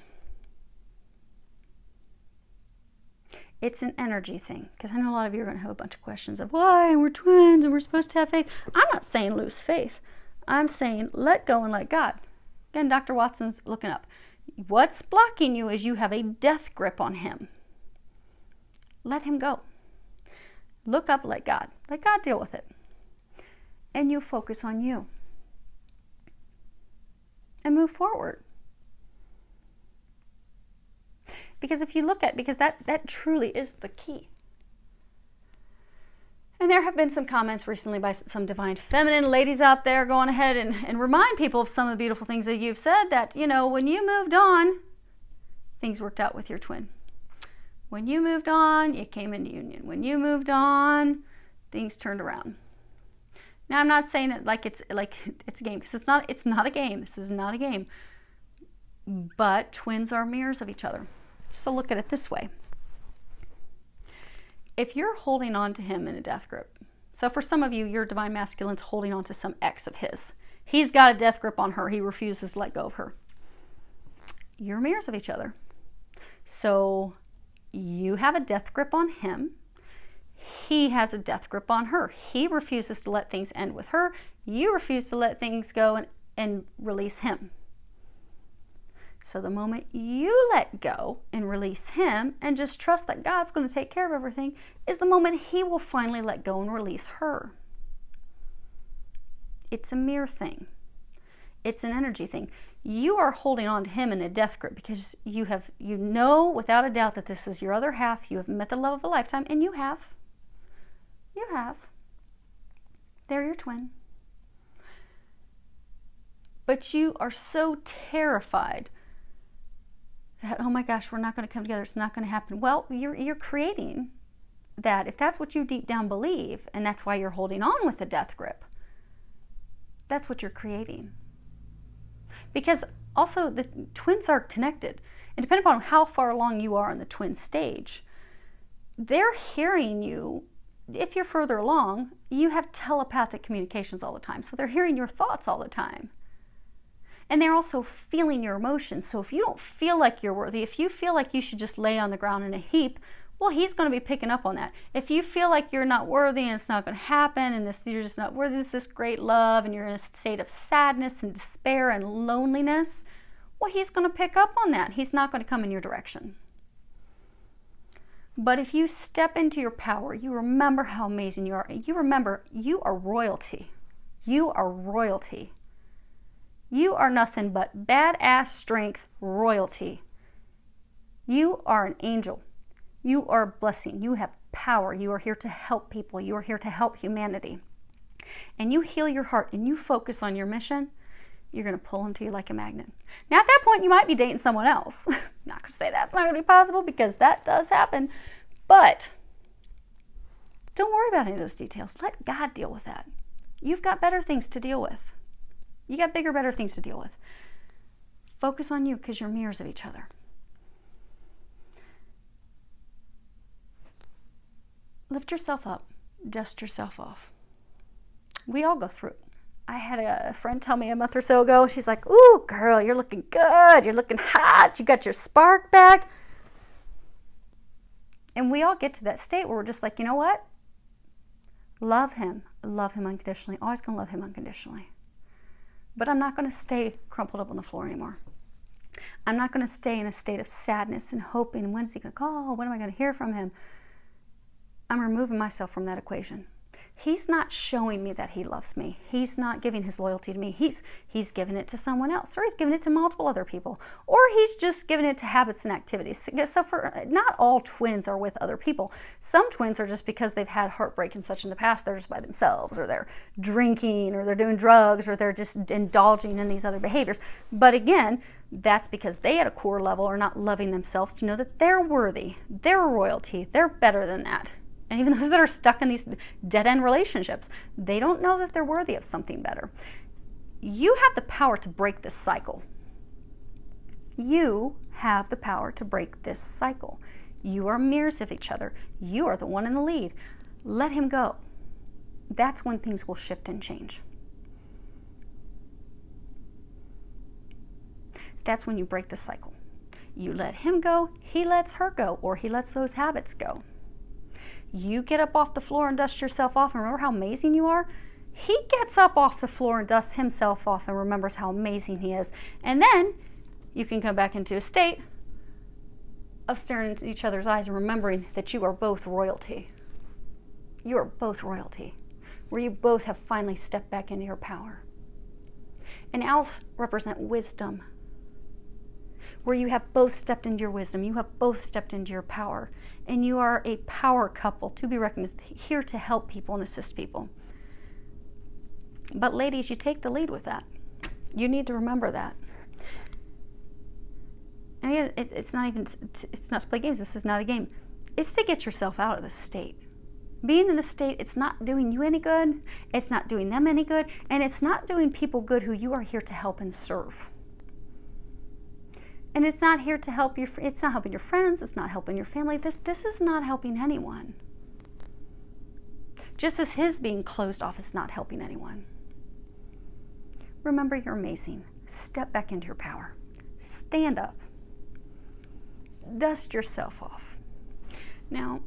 it's an energy thing, because I know a lot of you are going to have a bunch of questions of why we're twins and we're supposed to have faith. I'm not saying lose faith. I'm saying let go and let God. Again, Dr. Watson's looking up. What's blocking you is you have a death grip on him. Let him go. Look up, let God. Let God deal with it. And you focus on you. And move forward. Because if you look at, because that truly is the key. And there have been some comments recently by some divine feminine ladies out there going ahead and remind people of some of the beautiful things that you've said, that, you know, when you moved on, things worked out with your twin. When you moved on, you came into union. When you moved on, things turned around. Now, I'm not saying it like it's a game, because it's not a game. This is not a game. But twins are mirrors of each other. So look at it this way. If you're holding on to him in a death grip, so for some of you, your divine masculine's holding on to some ex of his. He's got a death grip on her. He refuses to let go of her. You're mirrors of each other. So you have a death grip on him. He has a death grip on her. He refuses to let things end with her. You refuse to let things go and release him. So the moment you let go and release him and just trust that God's going to take care of everything is the moment he will finally let go and release her. It's a mirror thing. It's an energy thing. You are holding on to him in a death grip because you know without a doubt that this is your other half. You have met the love of a lifetime, and you have. You have. They're your twin. But you are so terrified that, oh my gosh, we're not going to come together. It's not going to happen. Well, you're creating that. If that's what you deep down believe, and that's why you're holding on with the death grip, that's what you're creating. Because also the twins are connected. And depending upon how far along you are in the twin stage, they're hearing you. If you're further along, you have telepathic communications all the time. So they're hearing your thoughts all the time. And they're also feeling your emotions. So if you don't feel like you're worthy, if you feel like you should just lay on the ground in a heap, well, he's going to be picking up on that. If you feel like you're not worthy and it's not going to happen and you're just not worthy, it's this great love, and you're in a state of sadness and despair and loneliness, well, he's going to pick up on that. He's not going to come in your direction. But if you step into your power, you remember how amazing you are. You remember you are royalty. You are royalty. You are nothing but badass strength royalty. You are an angel. You are a blessing. You have power. You are here to help people. You are here to help humanity. And you heal your heart and you focus on your mission, you're going to pull them to you like a magnet. Now, at that point, you might be dating someone else. I'm not going to say that's not going to be possible, because that does happen. But don't worry about any of those details. Let God deal with that. You've got better things to deal with. You got bigger, better things to deal with. Focus on you, because you're mirrors of each other. Lift yourself up. Dust yourself off. We all go through it. I had a friend tell me a month or so ago, she's like, ooh, girl, you're looking good. You're looking hot. You got your spark back. And we all get to that state where we're just like, you know what? Love him unconditionally. Always going to love him unconditionally. But I'm not going to stay crumpled up on the floor anymore. I'm not going to stay in a state of sadness and hoping, when's he going to call? When am I going to hear from him? I'm removing myself from that equation. He's not showing me that he loves me. He's not giving his loyalty to me. He's giving it to someone else, or he's giving it to multiple other people, or he's just giving it to habits and activities. So for not all twins are with other people. Some twins are just because they've had heartbreak and such in the past, they're just by themselves, or they're drinking, or they're doing drugs, or they're just indulging in these other behaviors. But again, that's because they at a core level are not loving themselves to know that they're worthy, they're royalty, they're better than that. And even those that are stuck in these dead-end relationships, they don't know that they're worthy of something better. You have the power to break this cycle. You have the power to break this cycle. You are mirrors of each other. You are the one in the lead. Let him go. That's when things will shift and change. That's when you break the cycle. You let him go, he lets her go, or he lets those habits go. You get up off the floor and dust yourself off and remember how amazing you are. He gets up off the floor and dusts himself off and remembers how amazing he is. And then you can come back into a state of staring into each other's eyes and remembering that you are both royalty. You are both royalty, where you both have finally stepped back into your power. And owls represent wisdom, where you have both stepped into your wisdom, you have both stepped into your power, and you are a power couple to be recognized, here to help people and assist people. But ladies, you take the lead with that. You need to remember that. And again, it's not to play games. This is not a game. It's to get yourself out of this state. Being in this state, it's not doing you any good, it's not doing them any good, and it's not doing people good who you are here to help and serve. And it's not here to help you. It's not helping your friends. It's not helping your family. This is not helping anyone. Just as his being closed off is not helping anyone. Remember, you're amazing. Step back into your power. Stand up. Dust yourself off. Now,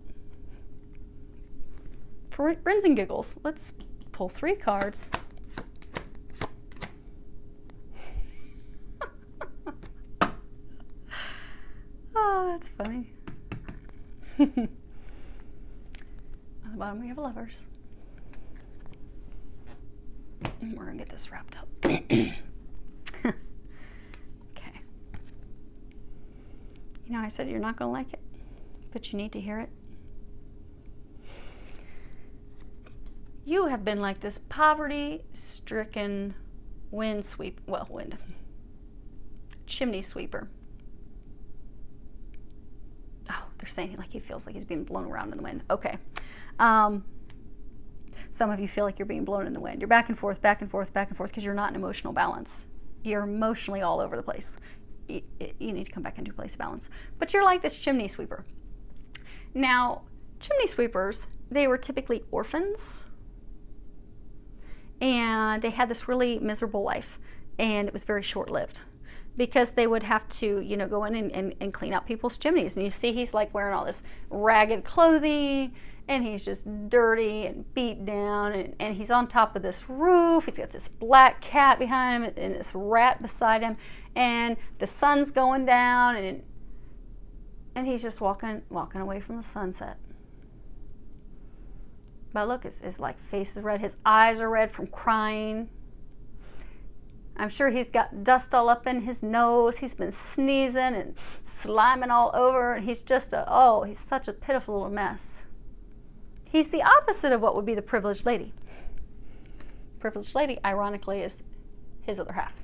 for grins and giggles, let's pull 3 cards. Oh, that's funny. On the bottom we have lovers. And we're going to get this wrapped up. Okay. You know, I said you're not going to like it, but you need to hear it. You have been like this poverty-stricken chimney sweeper. Oh, they're saying like he feels like he's being blown around in the wind. Okay. Some of you feel like you're being blown in the wind. You're back and forth, back and forth, back and forth because you're not in emotional balance. You're emotionally all over the place. You need to come back into a place of balance. But you're like this chimney sweeper. Now, chimney sweepers, they were typically orphans. And they had this really miserable life. And it was very short-lived. Because they would have to, you know, go in and clean out people's chimneys. And you see he's like wearing all this ragged clothing, and he's just dirty and beat down, and he's on top of this roof. He's got this black cat behind him and this rat beside him, and the sun's going down, and he's just walking away from the sunset. But look, his like face is red, his eyes are red from crying. I'm sure he's got dust all up in his nose. He's been sneezing and sliming all over. And he's just he's such a pitiful little mess. He's the opposite of what would be the privileged lady. Privileged lady, ironically, is his other half.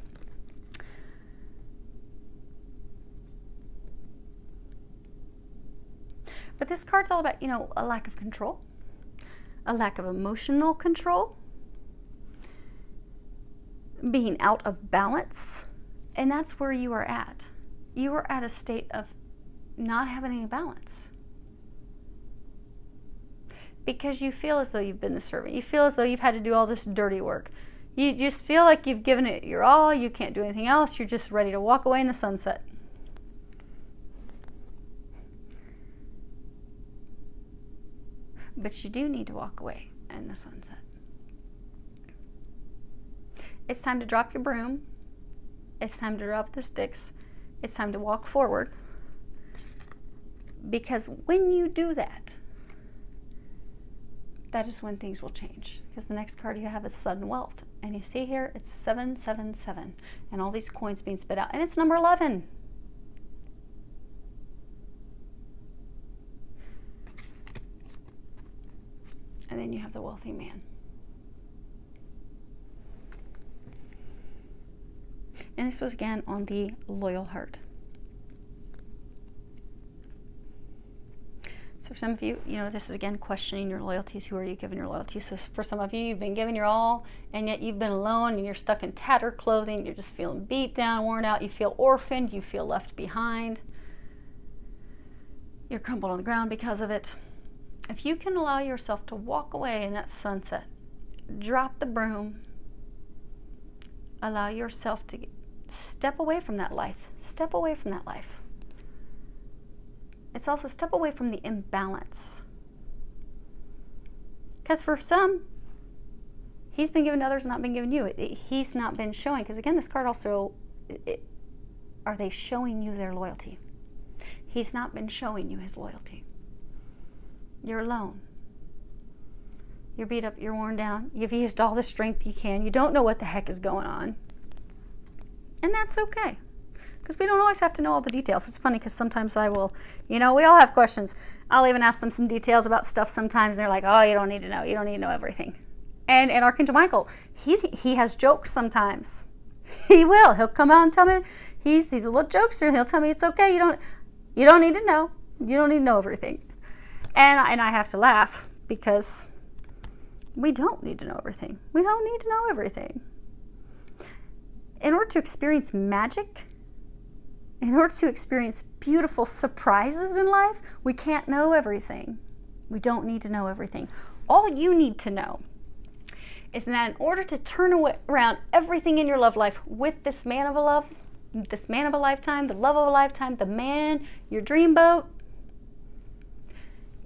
But this card's all about, you know, a lack of control, a lack of emotional control, being out of balance, and that's where you are at. You are at a state of not having any balance because you feel as though you've been the servant. You feel as though you've had to do all this dirty work. You just feel like you've given it your all. You can't do anything else. You're just ready to walk away in the sunset. But you do need to walk away in the sunset. It's time to drop your broom. It's time to drop the sticks. It's time to walk forward. Because when you do that, that is when things will change. Because the next card you have is sudden wealth. And you see here, it's 777. And all these coins being spit out. And it's number 11. And then you have the wealthy man. And this was again on the loyal heart. So for some of you, you know, this is again questioning your loyalties. Who are you giving your loyalties? So for some of you, you've been giving your all, and yet you've been alone, and you're stuck in tattered clothing. You're just feeling beat down, worn out. You feel orphaned. You feel left behind. You're crumbled on the ground because of it. If you can allow yourself to walk away in that sunset, drop the broom, allow yourself to step away from that life. Step away from that life. It's also step away from the imbalance. Because for some, he's been given to others, not been given you. He's not been showing. Because again, this card also, are they showing you their loyalty? He's not been showing you his loyalty. You're alone. You're beat up, you're worn down. You've used all the strength you can. You don't know what the heck is going on. And that's okay. Because we don't always have to know all the details. It's funny because sometimes I will, you know, we all have questions. I'll even ask them some details about stuff sometimes, and they're like, oh, you don't need to know. You don't need to know everything. And Archangel Michael, he has jokes sometimes. He will. He'll come out and tell me, he's a little jokester. He'll tell me it's okay. You don't need to know. You don't need to know everything. And I have to laugh because we don't need to know everything. We don't need to know everything. In order to experience magic, in order to experience beautiful surprises in life, we can't know everything. We don't need to know everything. All you need to know is that in order to turn around everything in your love life with this man of a love, this man of a lifetime, the love of a lifetime, the man, your dream boat,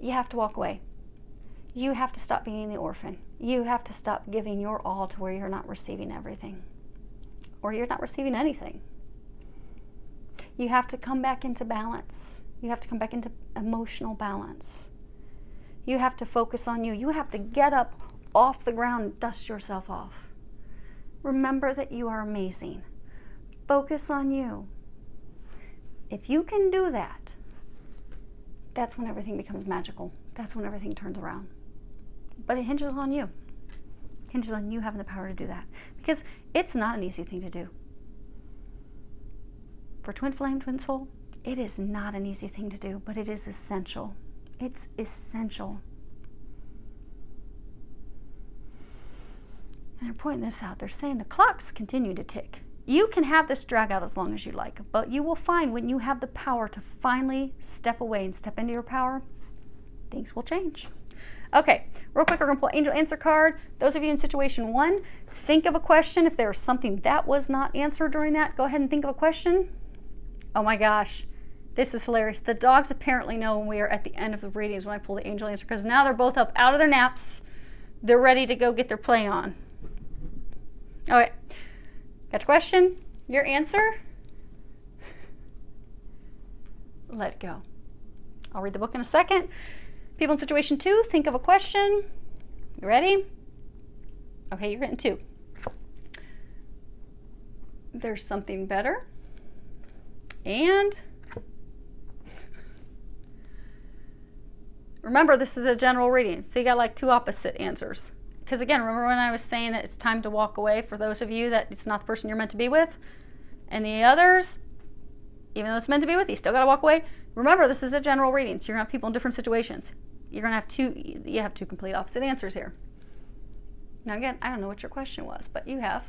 you have to walk away. You have to stop being the orphan. You have to stop giving your all to where you're not receiving everything. Or you're not receiving anything. You have to come back into balance. You have to come back into emotional balance. You have to focus on you. You have to get up off the ground and dust yourself off. Remember that you are amazing. Focus on you. If you can do that, that's when everything becomes magical. That's when everything turns around. But it hinges on you. It hinges on you having the power to do that. Because it's not an easy thing to do. For Twin Flame, Twin Soul, it is not an easy thing to do, but it is essential. It's essential. And they're pointing this out. They're saying the clocks continue to tick. You can have this drag out as long as you like, but you will find when you have the power to finally step away and step into your power, things will change. Okay, real quick, we're going to pull Angel Answer card. Those of you in situation 1, think of a question. If there was something that was not answered during that, go ahead and think of a question. Oh my gosh, this is hilarious. The dogs apparently know when we are at the end of the readings when I pull the Angel Answer, because now they're both up out of their naps. They're ready to go get their play on. Okay, got your question, your answer? Let it go. I'll read the book in a second. People in situation 2, think of a question. You ready? Okay, you're getting 2. There's something better. And remember, this is a general reading, so you got like 2 opposite answers. Because again, remember when I was saying that it's time to walk away for those of you that it's not the person you're meant to be with? And the others, even though it's meant to be with you, still got to walk away. Remember, this is a general reading, so you're going to have people in different situations. You're going to have you have 2 complete opposite answers here. Now again, I don't know what your question was, but you have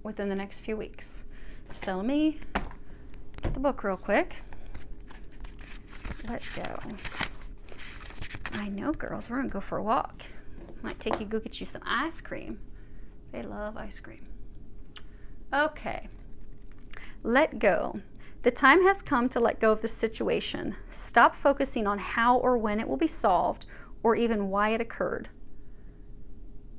within the next few weeks. So let me get the book real quick. Let's go. I know, girls, we're going to go for a walk. Might take you, go get you some ice cream. They love ice cream. Okay. Let go. The time has come to let go of the situation. Stop focusing on how or when it will be solved, or even why it occurred.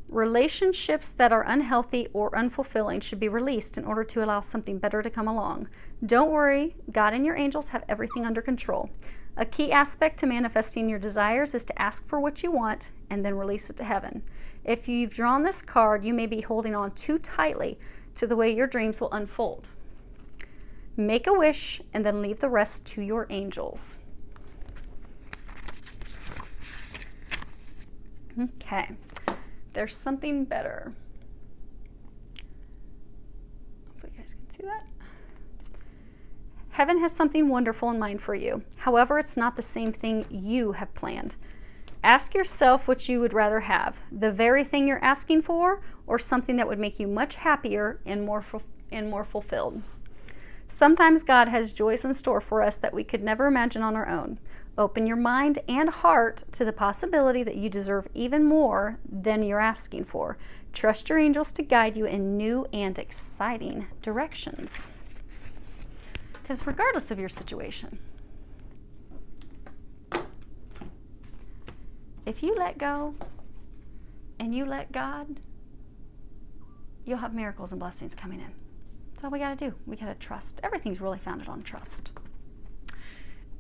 Relationships that are unhealthy or unfulfilling should be released in order to allow something better to come along. Don't worry, God and your angels have everything under control. A key aspect to manifesting your desires is to ask for what you want and then release it to heaven. If you've drawn this card, you may be holding on too tightly to the way your dreams will unfold. Make a wish and then leave the rest to your angels. Okay, there's something better. Hopefully you guys can see that. Heaven has something wonderful in mind for you. However, it's not the same thing you have planned. Ask yourself what you would rather have, the very thing you're asking for, or something that would make you much happier and more fulfilled. Sometimes God has joys in store for us that we could never imagine on our own. Open your mind and heart to the possibility that you deserve even more than you're asking for. Trust your angels to guide you in new and exciting directions. Because regardless of your situation, if you let go and you let God, you'll have miracles and blessings coming in. That's all we got to do. We got to trust. Everything's really founded on trust.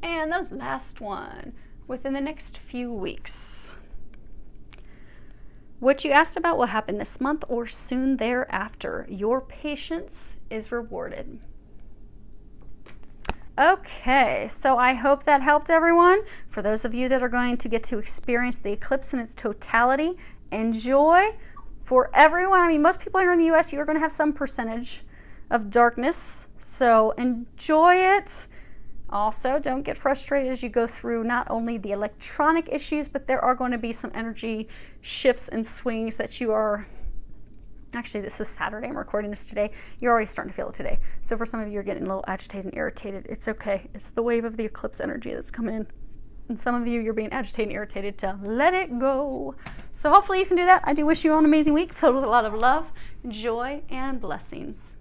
And the last one, within the next few weeks. What you asked about will happen this month or soon thereafter. Your patience is rewarded. Okay, so I hope that helped everyone. For those of you that are going to get to experience the eclipse in its totality, enjoy. For everyone, I mean, most people here in the US, you're going to have some percentage of darkness, so enjoy it. Also, don't get frustrated as you go through not only the electronic issues, but there are going to be some energy shifts and swings that you are, actually this is Saturday, I'm recording this today, you're already starting to feel it today. So for some of you, you're getting a little agitated and irritated. It's okay. It's the wave of the eclipse energy that's coming in. And some of you, you're being agitated and irritated to let it go. So hopefully you can do that. I do wish you all an amazing week filled with a lot of love, joy, and blessings.